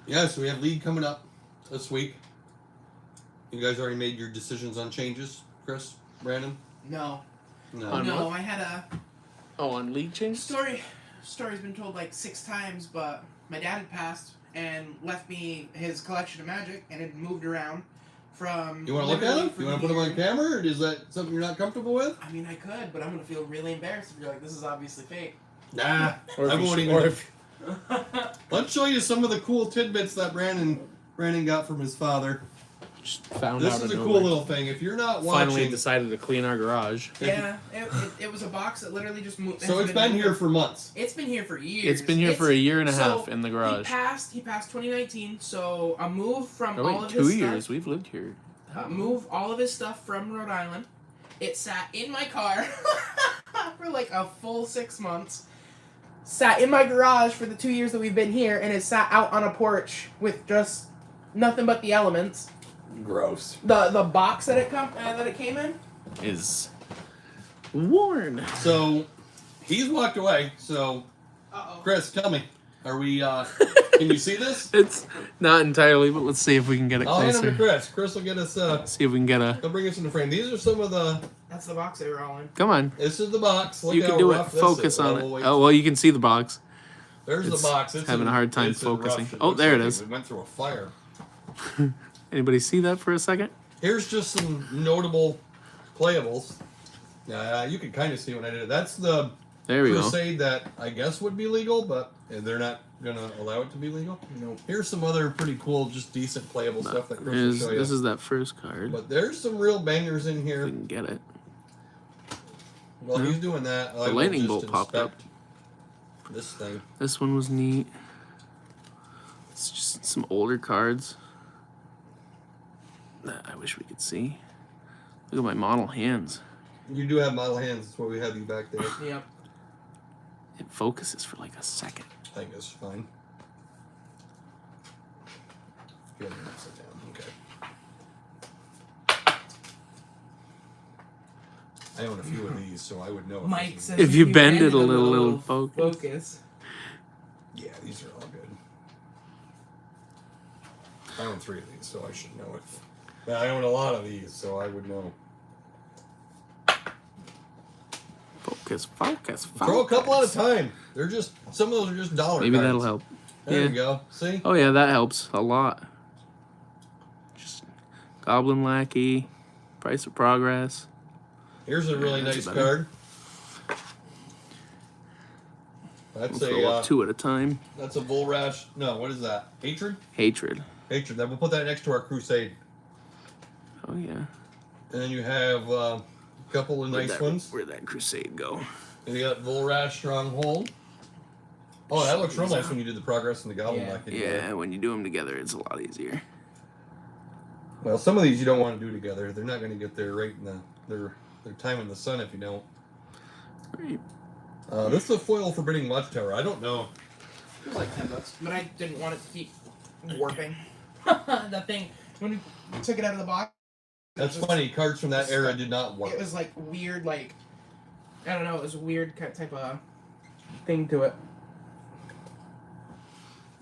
Yeah, so we have league coming up this week. You guys already made your decisions on changes, Chris, Brandon? No. No. On No, what? I had a Oh, on league change? story. story's been told like 6 times, but my dad had passed and left me his collection of magic, and it moved around from. You want to look at them? You want to put them on camera, or is that something you're not comfortable with? I mean, I could, but I'm gonna feel really embarrassed if you're like, this is obviously fake. Nah, Or I if you won't sh- even. or if- Let's show you some of the cool tidbits that Brandon got from his father. Just found This out is of a cool nowhere. little thing. If you're not Finally watching, decided to clean our garage. Yeah, it was a box that literally just moved. so it's been here for months. It's been here for years. It's been here for a year and a so half in the garage. He passed 2019, so a move from Oh all wait, of 2 his years. stuff. We've lived here. Move all of his stuff from Rhode Island. It sat in my car for like a full 6 months. Sat in my garage for the 2 years that we've been here, and it sat out on a porch with just nothing but the elements. Gross. The box that it came in. Is worn. So he's walked away. So Uh-oh. Chris, tell me, are we? Can you see this? It's not entirely, but let's see if we can get it I'll hand him to closer. Chris. Chris will get us. See if we can get a. He'll bring us in the frame. These are some of the. That's the box they were all in. Come on. This is the box. Look You how can do it. rough this Focus is. on We'll it. wait. Oh well, you can see the box. There's it's the box. It's having a hard time it's in rough focusing. shape. Oh, Looks there like it is. It went through a fire. Anybody see that for a second? Here's just some notable playables. You can kind of see when I did it. That's the There we go. Crusade that I guess would be legal, but they're not going to allow it to be legal. Nope. Here's some other pretty cool, just decent playable stuff that Chris will show you. This is that first card. But there's some real bangers in If here. we can get it. While Yeah. he's doing that, I will lightning just bolt popped up. inspect this thing. This one was neat. It's just some older cards that I wish we could see. Look at my model hands. You do have model hands. That's why we have you back there. Yep. It focuses for like a second. I think it's fine. Good. Sit down. Okay. I own a few of these, so I would know. Mike this is- says If you bend it a little, it'll focus. focus. Yeah, these are all good. I own 3 of these, so I should know it. Yeah, I own a lot of these, so I would know. Focus, focus, focus. Throw a couple at a time. They're just some of those are just dollar. Maybe cards. that'll help. There Yeah. you go. See? Oh yeah, that helps a lot. Just Goblin Lackey, Price of Progress. Here's a really that's nice better. card. That's We'll throw a up 2 at a time. that's a bull rash. No, what is that? Hatred. Hatred. Hatred. Then we'll put that next to our crusade. Oh yeah. And then you have a couple of nice ones. Where'd that Crusade go? And you got bull rash stronghold. Oh, that looks real nice when you did the progress in the goblin Yeah. Lackey. Yeah, when you do them together, it's a lot easier. Well, some of these you don't want to do together. They're not going to get their rate in their time in the sun if you don't. Right. This is a foil forbidding watchtower. I don't know. It was like $10, but I didn't want it to keep warping. That thing when we took it out of the box. That's funny. Cards from that era did not work. It was like weird, like I don't know. It was a weird type of thing to it.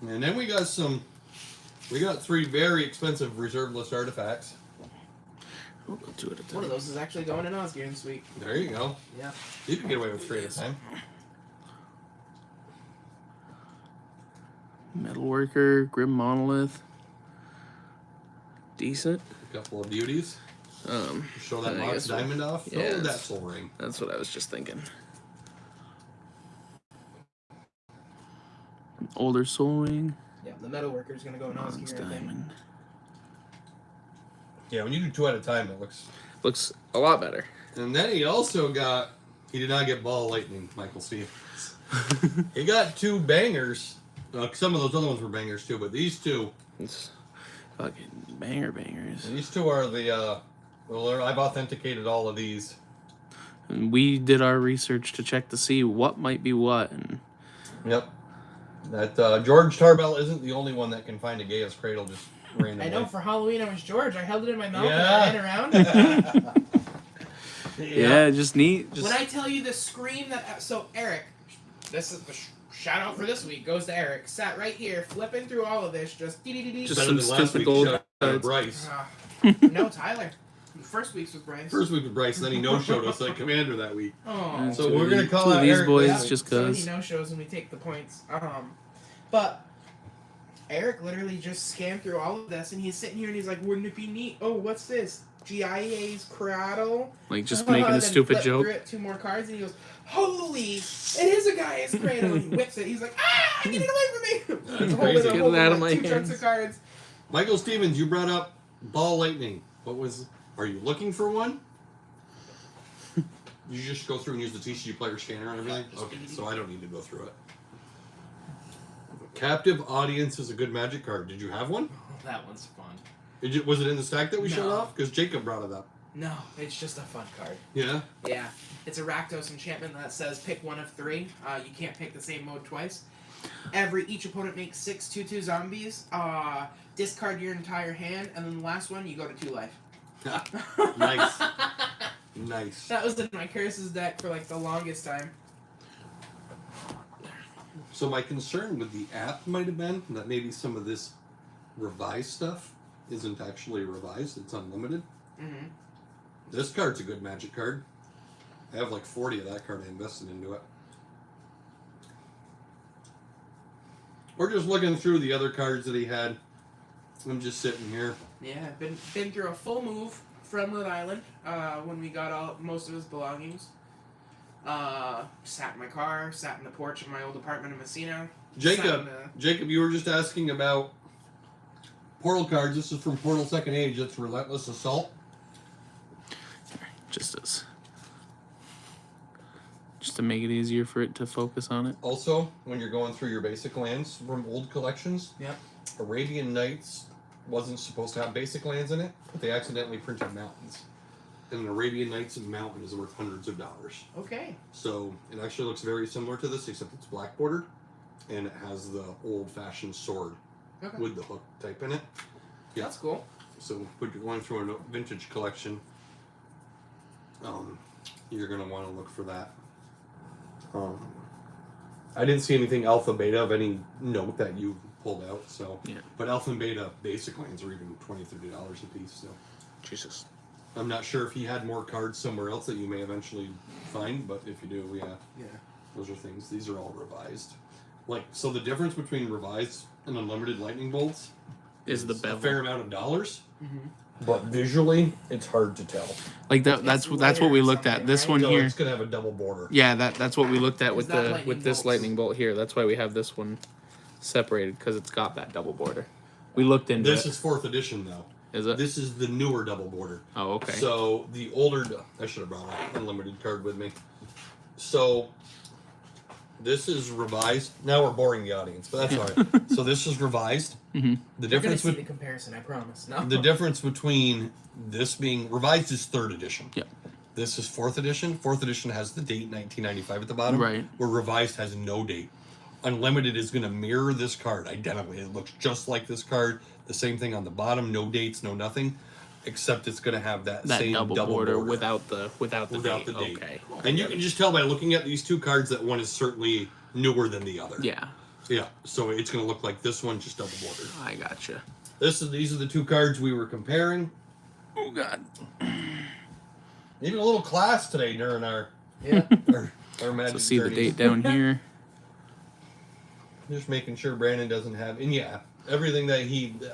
And then we got 3 very expensive reserve list artifacts. We'll go 2 at a time. One of those is actually going in Osgear this week. There you go. Yeah. You can get away with 3 at a time. Metalworker, Grim Monolith. Decent. A couple of beauties. Show that I Mox guess we'll- diamond off. yeah, oh, it's- that soul ring. That's what I was just thinking. Older Soul Ring. Yeah, the metalworker is gonna go in Bronze Osgear. I think. Diamond. Yeah, when you do 2 at a time, it looks. Looks a lot better. And then he also got. He did not get ball lightning, Michael Steve. He got 2 bangers. Some of those other ones were bangers too, but these 2. It's fucking bangers. These 2 are the. Well, I've authenticated all of these. And we did our research to check to see what might be what. And Yep. That George Tarbell isn't the only one that can find a Gaia's Cradle just randomly. I know for Halloween I was George. I held it in my mouth Yeah. and I ran around. yeah, just neat. Just When I tell you the scream that so Eric, this is the shout out for this week goes to Eric. Sat right here flipping through all of this, just dee-dee-dee-dee. Just Better some than last stupid week's gold shout out to cards. Bryce. No, Tyler. first week's with Bryce. First week with Bryce, then he no-showed us like Commander that week. Oh. So we're gonna call two of out these Eric boys this week. just So cause. he no-shows and we take the points. But Eric literally just scanned through all of this and he's sitting here and he's like, wouldn't it be neat? Oh, what's this? GIA's Corrado? Like just making a Then stupid flipped joke. through it, 2 more cards and he goes, holy, it is a Gaia's Corado. And he whips it. He's like, get it away from me. That's He's crazy. Get it out of my 2 chunks hands. of cards. Michael Stevens, you brought up Ball Lightning. Are you looking for one? You just go through and use the TCG player scanner and everything? Okay, so I don't need to go through it. Captive Audience is a good Magic card. Did you have one? That one's fun. Was it in the stack that we showed No. off? Because Jacob brought it up. No, it's just a fun card. Yeah? Yeah, it's a Rakdos enchantment that says pick one of 3. You can't pick the same mode twice. Each opponent makes 6 2/2 zombies. Discard your entire hand, and then the last one you go to 2 life. Nice. Nice. That was in my Curses deck for like the longest time. So my concern with the app might have been that maybe some of this revised stuff isn't actually revised. It's unlimited. Mm-hmm. This card's a good Magic card. I have like 40 of that card I invested into it. We're just looking through the other cards that he had. I'm just sitting here. Yeah, been through a full move from Rhode Island when we got most of his belongings. Sat in my car, sat in the porch of my old apartment in Messina. Jacob, you were just asking about Portal cards. This is from Portal Second Age. It's Relentless Assault. Just to make it easier for it to focus on it. Also, when you're going through your basic lands from old collections, Yep. Arabian Nights wasn't supposed to have basic lands in it, but they accidentally printed mountains. And an Arabian Nights mountain is worth hundreds of dollars. Okay. So it actually looks very similar to this, except it's black bordered, and it has the old-fashioned sword Okay. with the hook type in it. Yeah. That's cool. So when you're going through a vintage collection, you're going to want to look for that. I didn't see anything alpha beta of any note that you pulled out. So, Yeah. But alpha and beta basic lands are even $20-$30 a piece. So Jesus. I'm not sure if he had more cards somewhere else that you may eventually find, but if you do, Yeah. those are things. These are all revised. So the difference between revised and unlimited lightning bolts Is the a bevel. fair amount of dollars. Mm-hmm. But visually, it's hard to tell. Like that's what we lighter looked at. something, This right? one So here. it's gonna have a double border. Yeah, that's what we looked at with Is that the lightning with this bolts? lightning bolt here. That's why we have this one separated because it's got that double border. We looked into This it. is 4th edition though. Is it? This is the newer double border. Oh, okay. So the older, I should have brought an unlimited card with me. So this is revised. Now we're boring the audience, but that's all right. So this is revised. Mhm. The You're gonna difference see with the comparison, I promise. No. the difference between this being revised is 3rd edition. Yep. This is 4th edition. 4th edition has the date 1995 at the bottom. Right. Where revised has no date. Unlimited is going to mirror this card identically. It looks just like this card. The same thing on the bottom. No dates, no nothing. Except it's going to have that same double border without the date. date. Okay. And you can just tell by looking at these two cards that one is certainly newer than the other. Yeah, Yeah. So it's going to look like this one, just double bordered. I gotcha. These are the two cards we were comparing. Oh God. Even a little class today during our Yeah. our magic So see the journeys. date down here. Just making sure Brandon doesn't have, and yeah, everything that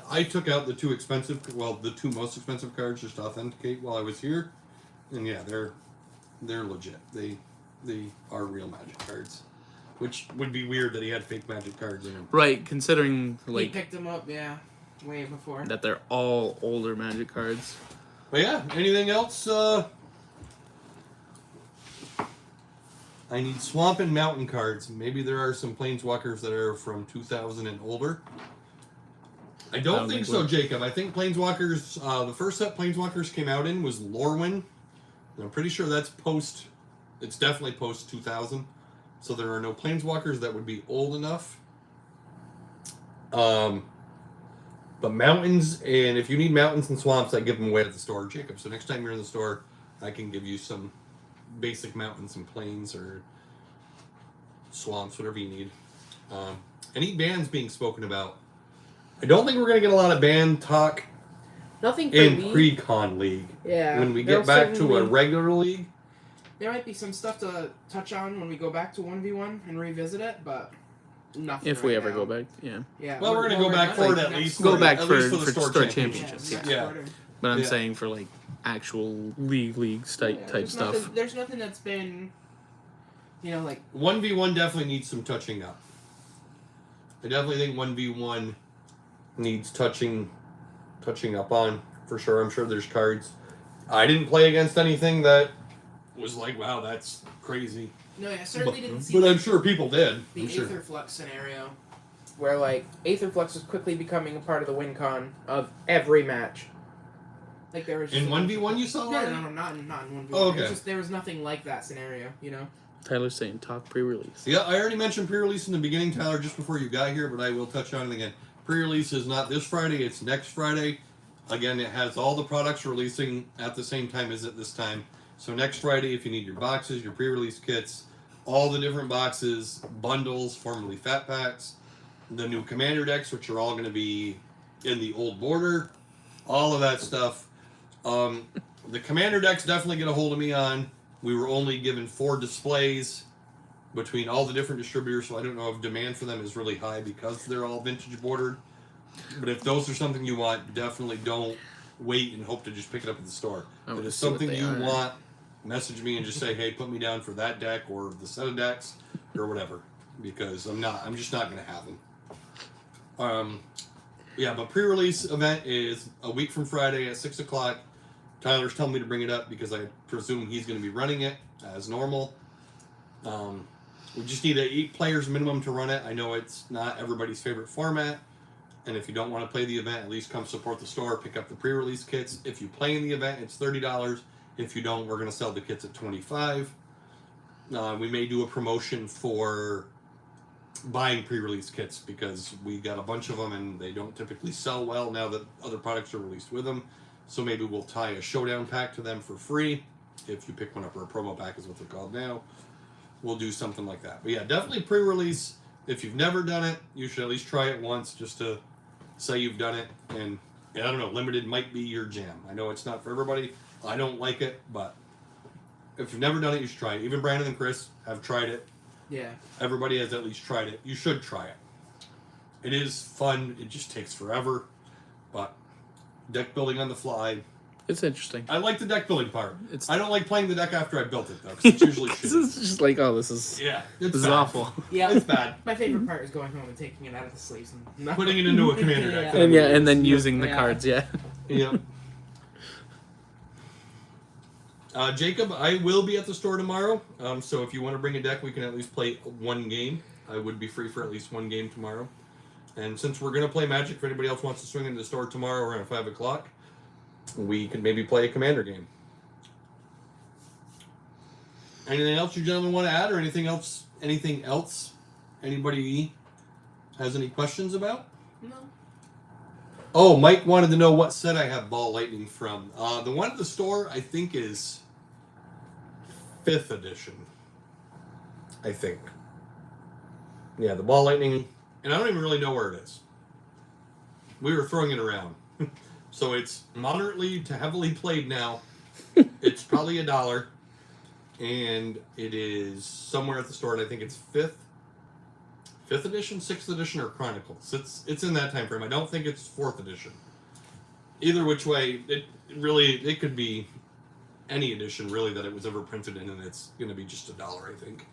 I took out the two most expensive cards just to authenticate while I was here, and yeah, they're legit. They are real Magic cards, which would be weird that he had fake Magic cards in him. Right, considering He like picked them up, yeah, way before. that they're all older Magic cards. But yeah, anything else? I need Swamp and Mountain cards. Maybe there are some Planeswalkers that are from 2000 and older. I don't think so, Jacob. I think Planeswalkers, the first set Planeswalkers came out in was Lorwyn. And I'm pretty sure that's it's definitely post 2000. So there are no Planeswalkers that would be old enough. But mountains, and if you need mountains and swamps, I give them away at the store, Jacob. So next time you're in the store, I can give you some basic mountains and plains or swamps, whatever you need. Any bans being spoken about? I don't think we're going to get a lot of ban talk Nothing for in me. Precon League. Yeah. When we there'll get back to a certainly- regular league, There might be some stuff to touch on when we go back to 1v1 and revisit it, but nothing. If we right ever now. go back, yeah. Yeah. well, we're gonna go back for it at next least. Go quarter. back at for least the store store championships. next Yeah. quarter. But I'm Yeah. saying for like actual league type Yeah, type there's stuff. nothing- there's nothing that's been, like 1v1 definitely needs some touching up. I definitely think 1v1 needs touching up on for sure. I'm sure there's cards. I didn't play against anything that was like, wow, that's crazy. no, I certainly didn't see. But I'm like, sure people did. the I'm sure. Aetherflux scenario, where like Aetherflux is quickly becoming a part of the win con of every match. Like there was just In a bunch 1v1 of- you saw No, that? no, not in 1v1. Oh, okay. It's just there was nothing like that scenario, you know. Tyler's saying talk pre-release. Yeah, I already mentioned pre-release in the beginning, Tyler, just before you got here, but I will touch on it again. Pre-release is not this Friday, it's next Friday. Again, it has all the products releasing at the same time as at this time. So next Friday, if you need your boxes, your pre-release kits, all the different boxes, bundles, formerly fat packs, the new commander decks, which are all going to be in the old border, all of that stuff. The commander decks definitely get a hold of me on. We were only given 4 displays between all the different distributors, so I don't know if demand for them is really high because they're all vintage bordered. But if those are something you want, definitely don't wait and hope to just pick it up at the store. I If wanna it's see what something they you are. want, message me and just say, hey, put me down for that deck or the set of decks or whatever, because I'm just not going to have them. Yeah, but pre-release event is a week from Friday at 6 o'clock. Tyler's telling me to bring it up because I presume he's going to be running it as normal. We just need 8 players minimum to run it. I know it's not everybody's favorite format. And if you don't want to play the event, at least come support the store, pick up the pre-release kits. If you play in the event, it's $30. If you don't, we're going to sell the kits at $25. We may do a promotion for buying pre-release kits because we got a bunch of them and they don't typically sell well now that other products are released with them. So maybe we'll tie a showdown pack to them for free. If you pick one up, or a promo pack is what they're called now. We'll do something like that. But yeah, definitely pre-release. If you've never done it, you should at least try it once just to say you've done it. And I don't know, limited might be your jam. I know it's not for everybody. I don't like it, but if you've never done it, you should try it. Even Brandon and Chris have tried it. Yeah. Everybody has at least tried it. You should try it. It is fun. It just takes forever. But deck building on the fly. It's interesting. I like the deck building part. It's- I don't like playing the deck after I built it, though, because it's usually This shitty. is just like, oh, this is Yeah, this it's is bad. awful. Yeah. It's bad. My favorite part is going home and taking it out of the sleeves and Putting it into a commander deck. Yeah. And then using the Yeah. cards, yeah. Yeah. Jacob, I will be at the store tomorrow. So if you want to bring a deck, we can at least play one game. I would be free for at least one game tomorrow. And since we're going to play Magic, if anybody else wants to swing into the store tomorrow around 5 o'clock, we could maybe play a commander game. Anything else you gentlemen want to add, or anything else? Anything else? Anybody has any questions about? No. Oh, Mike wanted to know what set I have Ball Lightning from. The one at the store, I think, is 5th edition. I think. Yeah, the Ball Lightning, and I don't even really know where it is. We were throwing it around. So it's moderately to heavily played now. It's probably $1. And it is somewhere at the store, and I think it's 5th edition, 6th edition, or Chronicles. It's in that time frame. I don't think it's 4th edition. Either which way, it could be any edition really that it was ever printed in, and it's going to be just $1, I think.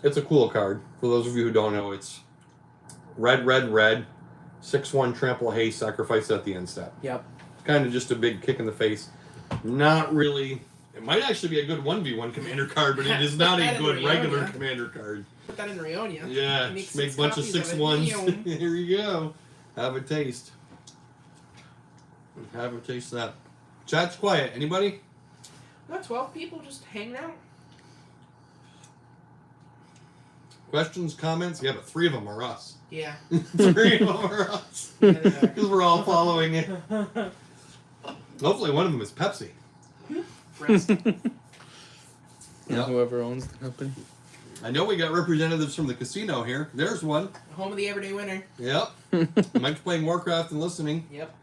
It's a cool card. For those of you who don't know, it's red, 6/1 trample haste, sacrifice at the end step. Yep. Kind of just a big kick in the face. Not really. It might actually be a good 1v1 commander card, but it is not a good Rionia. regular commander card. Put that in Rionia. Yeah, Make just make a 6 bunch of copies of 6/1s. it. Here you go. Have a taste. Have a taste of that. Chat's quiet. Anybody? We got 12 people just hanging out. Questions, comments? Yeah, but 3 of them are us. Yeah. 3 of them are us. Yeah, they are. Because we're all following it. Hopefully one of them is Pepsi. Rest. Yep. Whoever owns the company. I know we got representatives from the casino here. There's one. Home of the everyday winner. Yep. Mike's playing Warcraft and listening. Yep.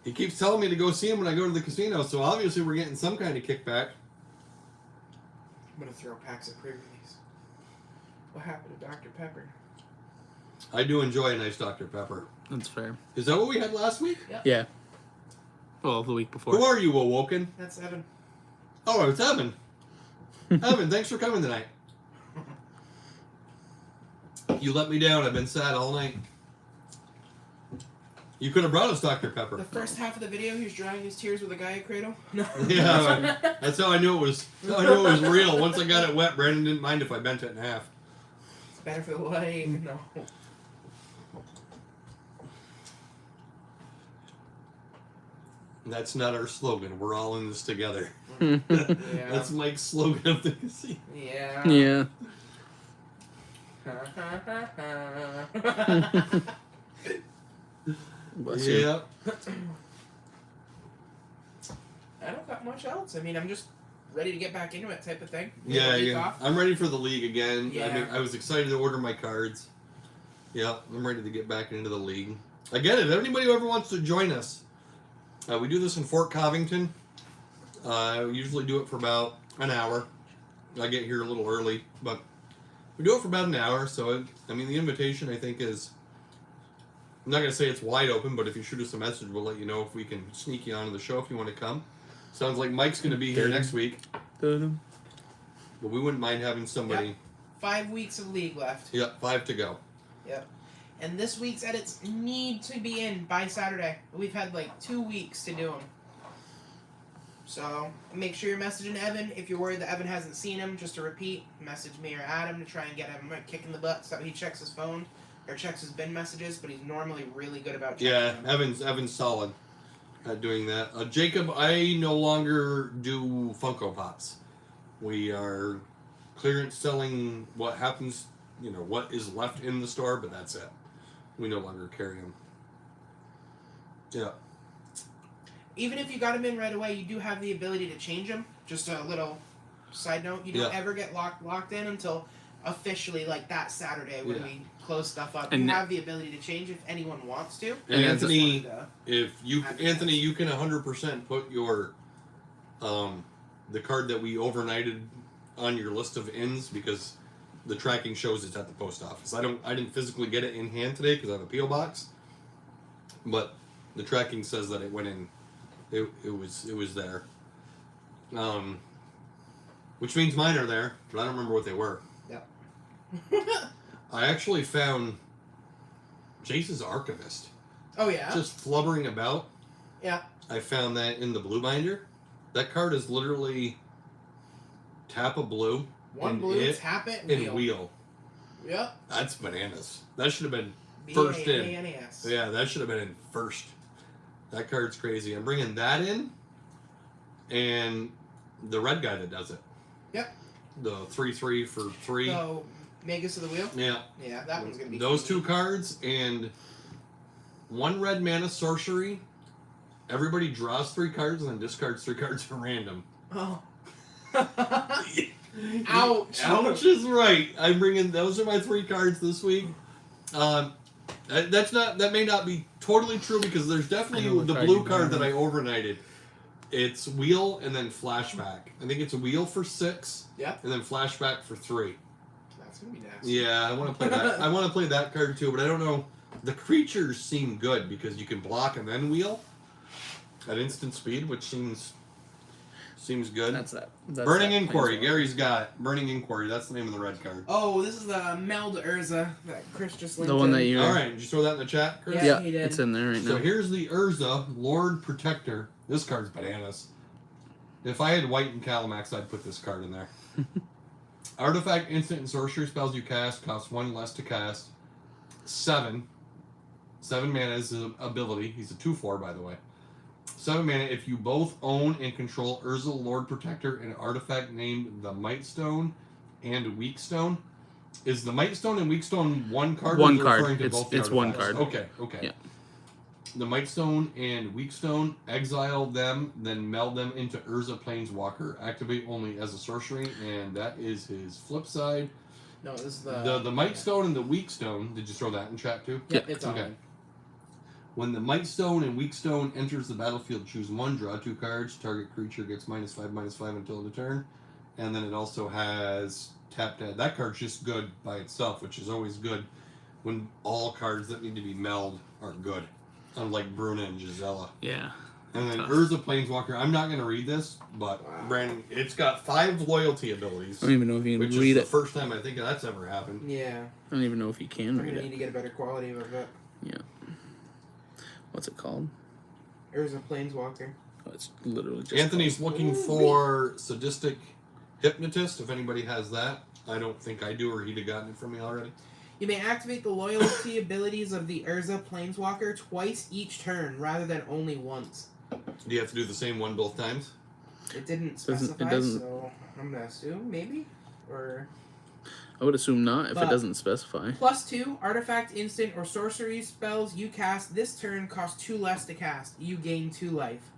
He keeps telling me to go see him when I go to the casino, so obviously we're getting some kind of kickback. I'm gonna throw packs of pre-release. What happened to Dr. Pepper? I do enjoy a nice Dr. Pepper. That's fair. Is that what we had last week? Yeah. Well, the week before. Who are you, Awoken? That's Evan. Oh, it's Evan. Evan, thanks for coming tonight. You let me down. I've been sad all night. You could have brought us Dr. Pepper. The first half of the video, he was drying his tears with a guy at cradle. No. Yeah, that's how I knew it was. That's how I knew it was real. Once I got it wet, Brandon didn't mind if I bent it in half. It's better for the light. No. That's not our slogan. We're all in this together. Yeah. That's Mike's slogan of the casino. Yeah. Yeah. Bless you. Yeah. I don't got much else. I mean, I'm just ready to get back into it, type of thing. Yeah, Take a week yeah. off. I'm ready for the league again. I Yeah. mean, I was excited to order my cards. Yeah, I'm ready to get back into the league. Again, if anybody ever wants to join us, we do this in Fort Covington. We usually do it for about an hour. I get here a little early, but we do it for about an hour. So, I mean, the invitation, I think, is... I'm not going to say it's wide open, but if you shoot us a message, we'll let you know if we can sneak you onto the show if you want to come. Sounds like Mike's going to be here next week. But we wouldn't mind having somebody... Yep. 5 weeks of league left. Yep, 5 to go. Yep. And this week's edits need to be in by Saturday. We've had like 2 weeks to do them. So make sure you're messaging Evan. If you're worried that Evan hasn't seen him, just to repeat, message me or Adam to try and get him a kick in the butt so he checks his phone or checks his bin messages, but he's normally really good about checking Yeah, them. Evan's solid at doing that. Jacob, I no longer do Funko Pops. We are clearance selling what happens, what is left in the store, but that's it. We no longer carry them. Yeah. Even if you got him in right away, you do have the ability to change them. Just a little side note, you don't ever get locked in until officially like that Saturday when we close stuff up. And you have the ability to change if anyone wants to. And Yeah, Anthony, just Anthony, you can 100% put your the card that we overnighted on your list of ins because the tracking shows it's at the post office. I didn't physically get it in hand today because I have a PO box, but the tracking says that it went in. It was there. Which means mine are there, but I don't remember what they were. Yep. I actually found Jace's Archivist. Oh yeah. Just flubbering about. Yeah. I found that in the blue binder. That card is literally tap a blue. One blue, tap it, and wheel. Yep. That's bananas. That should have been first in. B-A-N-A-S. Yeah, that should have been in first. That card's crazy. I'm bringing that in, and the red guy that does it. Yep. The 3/3 for 3. So, Magus of the Wheel? Yeah. Yeah, that one's going to be Those cool. 2 cards and 1 red mana sorcery. Everybody draws 3 cards and then discards 3 cards at random. Oh. Ouch. Ouch is right. I'm bringing those are my 3 cards this week. That may not be totally true because there's definitely the blue card that I overnighted. It's wheel and then flashback. I think it's a wheel for 6. Yeah. And then flashback for 3. That's gonna be nasty. Yeah, I want to play that. I want to play that card too, but I don't know. The creatures seem good because you can block and then wheel at instant speed, which seems good. That's Burning that Inquiry. planeswalker. Gary's got Burning Inquiry. That's the name of the red card. Oh, this is the Meld Urza that Chris just linked The one in. that you. All right, did you throw that in the chat, Chris? Yeah, Yeah, he did. it's in there right So now. here's the Urza, Lord Protector. This card's bananas. If I had white and Calamax, I'd put this card in there. Artifact, instant, and sorcery spells you cast cost 1 less to cast. 7. 7 mana is his ability. He's a 2/4, by the way. 7 mana if you both own and control Urza, Lord Protector, and an artifact named the Might Stone and Weak Stone. Is the Might Stone and Weak Stone one card? One or card. referring to It's- both the it's one artifacts? card. Okay. Yeah. The Might Stone and Weak Stone, exile them, then meld them into Urza Planeswalker. Activate only as a sorcery, and that is his flip side. No, this is the... The Might Stone and the Weak Stone, did you throw that in chat too? Yep, it's Okay. on. When the Might Stone and Weak Stone enters the battlefield, choose one, draw 2 cards. Target creature gets -5/-5 until the turn. And then it also has tap to add. That card's just good by itself, which is always good when all cards that need to be meld are good. Unlike Bruna and Gisela. Yeah. And then Tough. Urza Planeswalker. I'm not going to read this, but Wow. Brandon, it's got 5 loyalty abilities. I don't even know if you can Which read is it. the first time I think that's ever happened. Yeah. I don't even know if you can I'm read gonna need it. to get a better quality of it. Yeah. What's it called? There's a planeswalker. Oh, it's literally just. Anthony's looking for Sadistic Hypnotist, if anybody has that. I don't think I do, or he'd have gotten it from me already. You may activate the loyalty abilities of the Urza Planeswalker twice each turn, rather than only once. Do you have to do the same one both times? It didn't Doesn't- specify, doesn't- so I'm gonna assume maybe, or I would assume not if But- it doesn't specify. +2 artifact, instant, or sorcery spells you cast this turn cost 2 less to cast. You gain 2 life.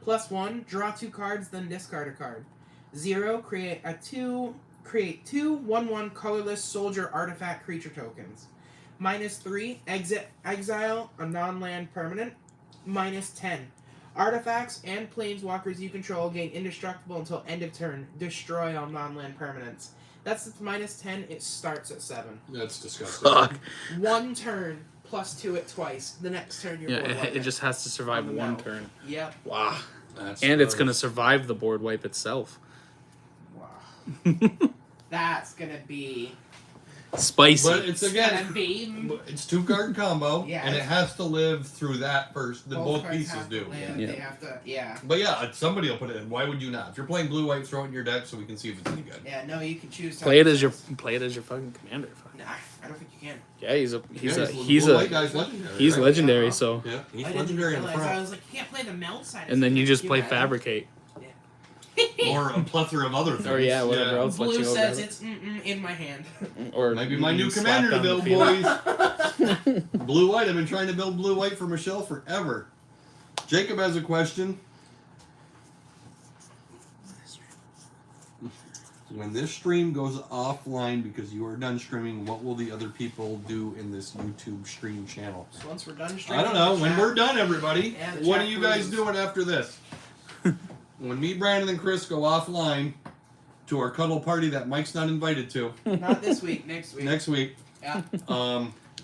+1 draw 2 cards, then discard a card. 0 create 2 1/1 colorless soldier artifact creature tokens. -3 exile a non-land permanent. -10 artifacts and planeswalkers you control gain indestructible until end of turn. Destroy all non-land permanents. That's -10. It starts at 7. That's disgusting. Fuck. 1 turn +2 it twice. The next turn you're Yeah, board it wiping. just has to survive On the one mount. turn. Yep. Wow. That's And it's gross. going to survive the board wipe itself. Wow. That's gonna be. Spicy. But it's again, Gonna be. it's 2-card combo, Yeah. and it has to live through that first. Both cards pieces have to do. live, Yeah. They have to. Yeah. But yeah, somebody will put it in. Why would you not? If you're playing blue-white, throw it in your deck so we can see if it's any good. Yeah. No, you can choose. play it as your fucking commander. Fuck. Nah, I don't think you can. Yeah, he's blue-white guy's legendary. he's right? legendary. So Yeah, he's I didn't legendary in the realize. I front. was like, you can't play the melt side. and then you just Can play imagine? fabricate. Or a plethora of other things. Or yeah, whatever else lets Blue you go says grab it's in my hand. it. Or Maybe my new slap commander to down the build, field. boys. Blue-white. I've been trying to build blue-white for Michelle forever. Jacob has a question. When this stream goes offline because you are done streaming, what will the other people do in this YouTube stream channel? So once we're done I streaming, don't know. the When chat- we're done, everybody, Yeah, the what are chat you guys closes. doing after this? When me, Brandon, and Chris go offline to our cuddle party that Mike's not invited to Not this week. Next week. next week, Yeah.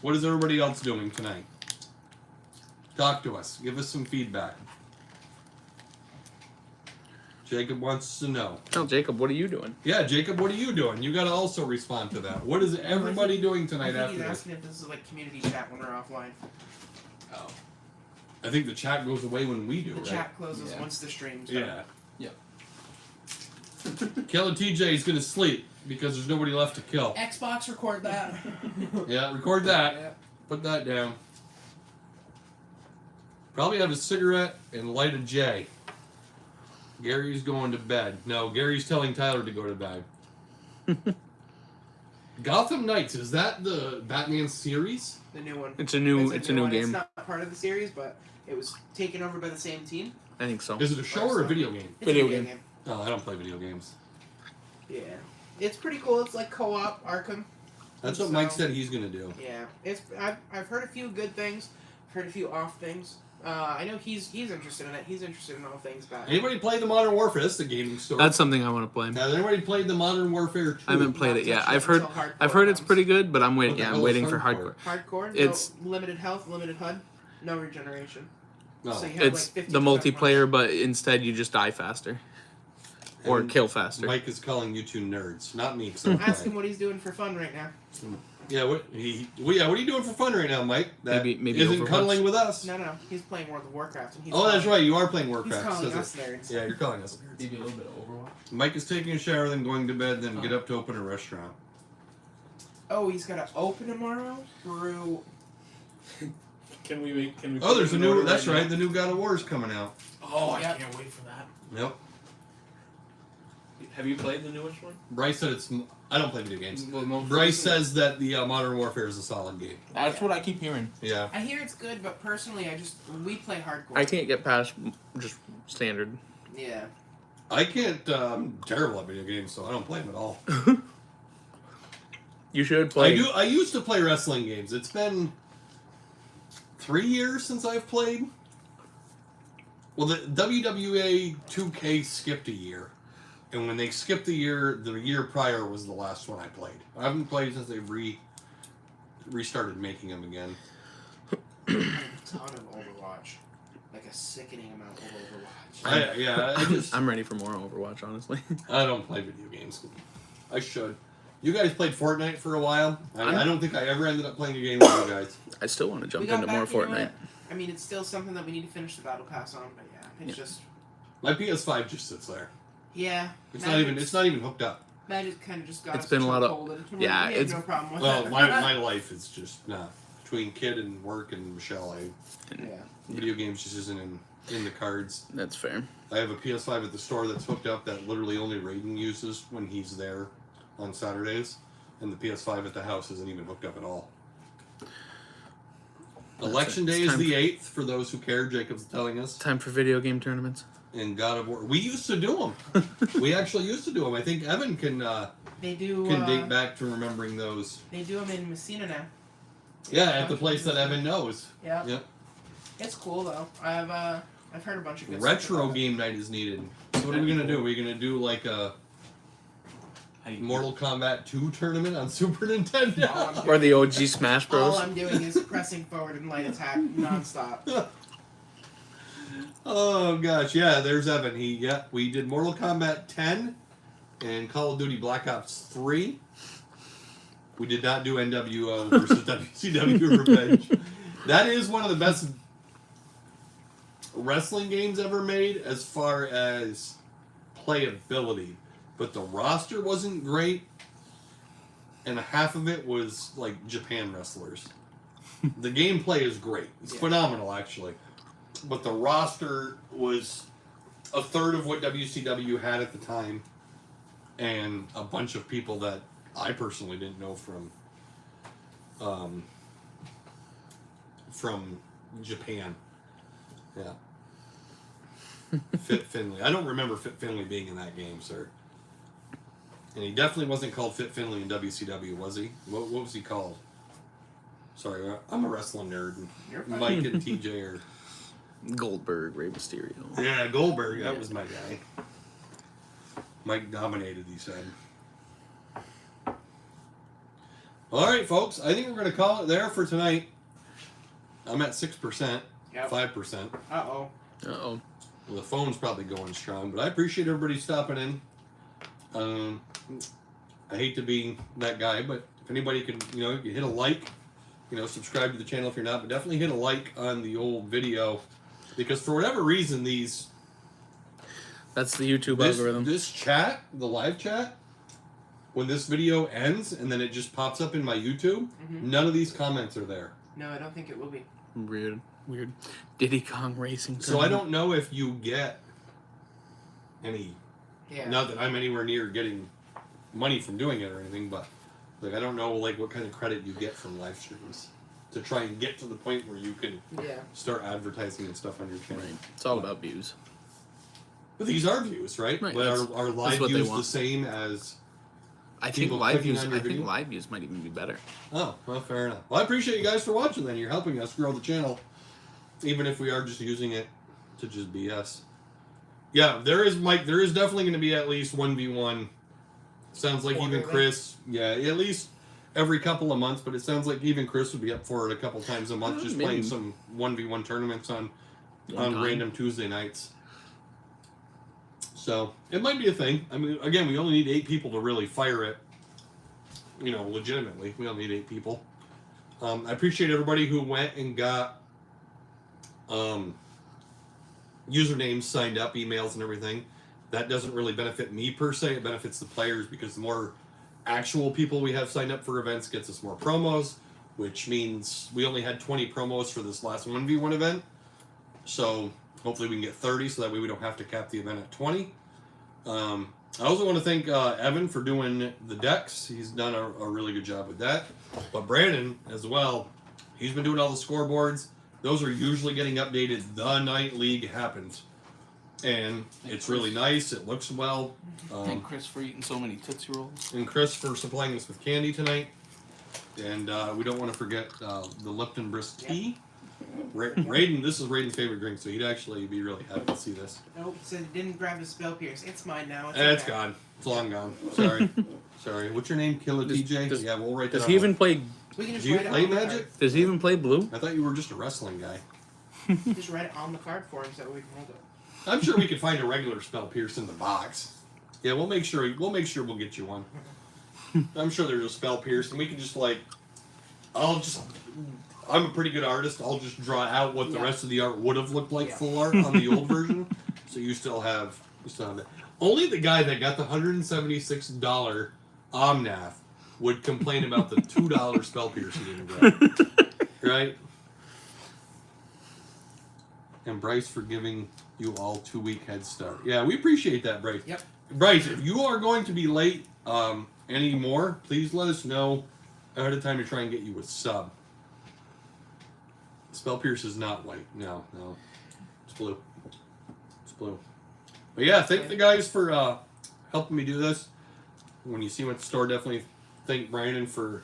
what is everybody else doing tonight? Talk to us. Give us some feedback. Jacob wants to know. Tell Jacob, what are you doing? Yeah, Jacob, what are you doing? You got to also respond to that. What is everybody doing I tonight think after he's this? asking if this is like community chat when we're offline. Oh. I think the chat goes away when we do, The right? chat closes Yeah. once the stream's Yeah. done. Killer TJ is gonna sleep because there's nobody left to kill. Xbox, record that. Yeah, record that. Yeah. Put that down. Probably have a cigarette and light a J. Gary's going to bed. No, Gary's telling Tyler to go to bed. Gotham Knights, is that the Batman series? The new one. It's a new one. It's game. not part of the series, but it was taken over by the same team. I think so. Is it a show or a video game? It's Video a game. Oh, I don't play video games. Yeah. It's pretty cool. It's like co-op Arkham. That's what So- Mike said he's gonna do. Yeah. I've heard a few good things. I've heard a few off things. I know he's interested in it. He's interested in all things Batman. Anybody play the Modern Warfare? That's the gaming store. That's something I want to play. Has anybody played the Modern Warfare 2? I haven't played it yet. touched I've heard until hardcore I've heard it's comes. pretty good, but I'm waiting. What the Yeah, hell I'm is waiting for hardcore? hardcore. Hardcore. It's- no limited health, limited HUD, no regeneration. No. So you have It's like 50% the multiplayer, punch. but instead you just die faster or And kill faster. Mike is calling you two nerds, not me. 'cause I'm Ask playing. him what he's doing for fun right now. Yeah, what are you doing for fun right now, Mike? That Maybe isn't Overwatch. cuddling with us. No, he's playing World of Warcraft. And he's Oh, that's calling- right. You are playing He's Warcraft. calling says us it. nerds. Yeah, you're calling us. Maybe a little bit of Overwatch. Mike is taking a shower, then going to bed, then get up to open a restaurant. Oh, he's got to open tomorrow? Brew. Can we Oh, there's a new. That's right. The new God of War is coming out. Oh, I Yep. can't wait for that. Yep. Have you played the newest one? Bryce said it's. I don't play video games. Well, most Bryce recent- says that the Modern Warfare is a solid game. That's what I keep hearing. Yeah. I hear it's good, but personally, we play hardcore. I can't get past just standard. Yeah. I can't. I'm terrible at video games, so I don't play them at all. You should play. I used to play wrestling games. It's been 3 years since I've played. Well, the WWA 2K skipped a year. And when they skipped the year prior was the last one I played. I haven't played since they've restarted making them again. I have a ton of Overwatch. Like a sickening amount of Overwatch. I'm ready for more Overwatch, honestly. I don't play video games. I should. You guys played Fortnite for a while. I don't think I ever ended up playing a game with you guys. I still want to jump We got into more back into Fortnite. it. I mean, it's still something that we need to finish the Battle Pass on, but yeah, it's just... My PS5 just sits there. Yeah. It's not even hooked up. Magic kind of just got It's us been a lot of- chokeholded. yeah, We have it's- no problem with Well, that. my life is just between kid and work and Michelle. Yeah. Video games just isn't in the cards. That's fair. I have a PS5 at the store that's hooked up that literally only Raiden uses when he's there on Saturdays, and the PS5 at the house isn't even hooked up at all. Election Day is the 8th, for those who care. Jacob's telling us. Time for video game tournaments. And God of War. We used to do them. We actually used to do them. I think Evan can They do. date back to remembering those. They do them in Messina now. Yeah, at the place that Evan knows. Yeah. Yep. It's cool though. I've heard a bunch of good stuff Retro about it. game night is needed. So what are we gonna do? We're gonna do like a Mortal Kombat 2 tournament on Super Nintendo. Or the OG Smash Bros. All I'm doing is pressing forward and light attack nonstop. Oh gosh, yeah. There's Evan. We did Mortal Kombat 10 and Call of Duty Black Ops 3. We did not do NWO versus WCW Revenge. That is one of the best wrestling games ever made as far as playability. But the roster wasn't great, and half of it was like Japan wrestlers. The gameplay is great. It's phenomenal, actually. But the roster was a third of what WCW had at the time, and a bunch of people that I personally didn't know from Japan. Yeah. Fit Finley. I don't remember Fit Finley being in that game, sir. And he definitely wasn't called Fit Finley in WCW, was he? What was he called? Sorry, I'm a wrestling nerd. You're fine. Mike and TJ are... Goldberg, Rey Mysterio. Yeah, Goldberg. That was my guy. Mike dominated, he said. All right, folks. I think we're going to call it there for tonight. I'm at 6%, Yep. 5%. Uh-oh. Uh-oh. Well, the phone's probably going strong, but I appreciate everybody stopping in. I hate to be that guy, but if anybody can, you hit a like, subscribe to the channel if you're not, but definitely hit a like on the old video, because for whatever reason, That's the YouTube algorithm. this chat, the live chat, when this video ends and then it just pops up in my YouTube, none of these comments are there. No, I don't think it will be. Weird. Diddy Kong Racing. So I don't know if you get any. Yeah. Not that I'm anywhere near getting money from doing it or anything, but I don't know what kind of credit you get from live streams to try and get to the point where you can start advertising and stuff on your channel. Right. It's all about views. But these are views, right? Right. But are live what they views the want. same as? I think People live clicking views. on your I think video? live views might even be better. Oh, well, fair enough. Well, I appreciate you guys for watching. Then you're helping us grow the channel, even if we are just using it to just BS. Yeah, there is Mike. There is definitely going to be at least 1v1. Sounds like even Quarterly? Chris. Yeah, at least every couple of months. But it sounds like even Chris would be up for it a couple times a month, just maybe. playing some 1v1 tournaments on Time. random Tuesday nights. So it might be a thing. I mean, again, we only need 8 people to really fire it. Legitimately, we only need 8 people. I appreciate everybody who went and got usernames signed up, emails and everything. That doesn't really benefit me per se. It benefits the players, because the more actual people we have signed up for events gets us more promos, which means we only had 20 promos for this last 1v1 event. So hopefully we can get 30, so that way we don't have to cap the event at 20. I also want to thank Evan for doing the decks. He's done a really good job with that. But Brandon as well. He's been doing all the scoreboards. Those are usually getting updated the night league happens. And it's really nice. It looks well. Thank Chris for eating so many Tootsie Rolls. And Chris for supplying us with candy tonight. And we don't want to forget the Lipton Brisk tea. Raiden, this is Raiden's favorite drink, so he'd actually be really happy to see this. Nope, said he didn't grab his spell pierce. It's mine now. It's okay. gone. It's long gone. Sorry. Sorry. What's your name? Killer TJ? Yeah, we'll write that Does down. he even play? We can just Do you write it play on the Magic? Does he even play blue? I thought you were just a wrestling guy. card. Just write it on the card for him so we can hold it. I'm sure we could find a regular spell pierce in the box. Yeah, we'll make sure we'll get you one. I'm sure there's a spell pierce, and we can just like, I'm a pretty good artist. I'll just draw out what the rest of the art would have looked like full art on the old version. So you still have that. Only the guy that got the $176 Omnath would complain about the $2 spell pierce he didn't get. Right? And Bryce for giving you all 2-week head start. Yeah, we appreciate that, Bryce. Yep. Bryce, if you are going to be late anymore, please let us know ahead of time to try and get you a sub. Spell Pierce is not white. No. It's blue. It's blue. But yeah, thank the guys for helping me do this. When you see them at the store, definitely thank Brandon for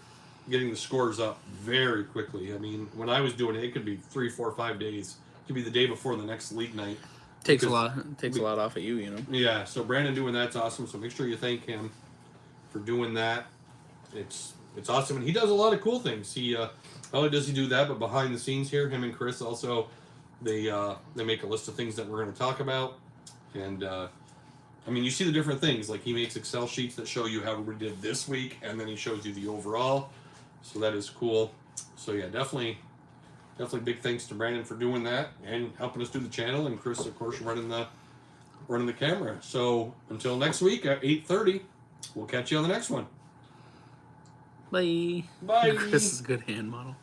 getting the scores up very quickly. I mean, when I was doing it, it could be 3, 4, 5 days. It could be the day before the next league night. Takes a lot off of you, you know. Yeah, so Brandon doing that's awesome. So make sure you thank him for doing that. It's awesome, and he does a lot of cool things. He not only does he do that, but behind the scenes here, him and Chris also they make a list of things that we're going to talk about. And I mean, you see the different things. Like he makes Excel sheets that show you how we did this week, and then he shows you the overall. So that is cool. So yeah, definitely big thanks to Brandon for doing that and helping us do the channel, and Chris, of course, running the camera. So until next week at 8:30, we'll catch you on the next one. Bye. Bye. Chris is a good hand model.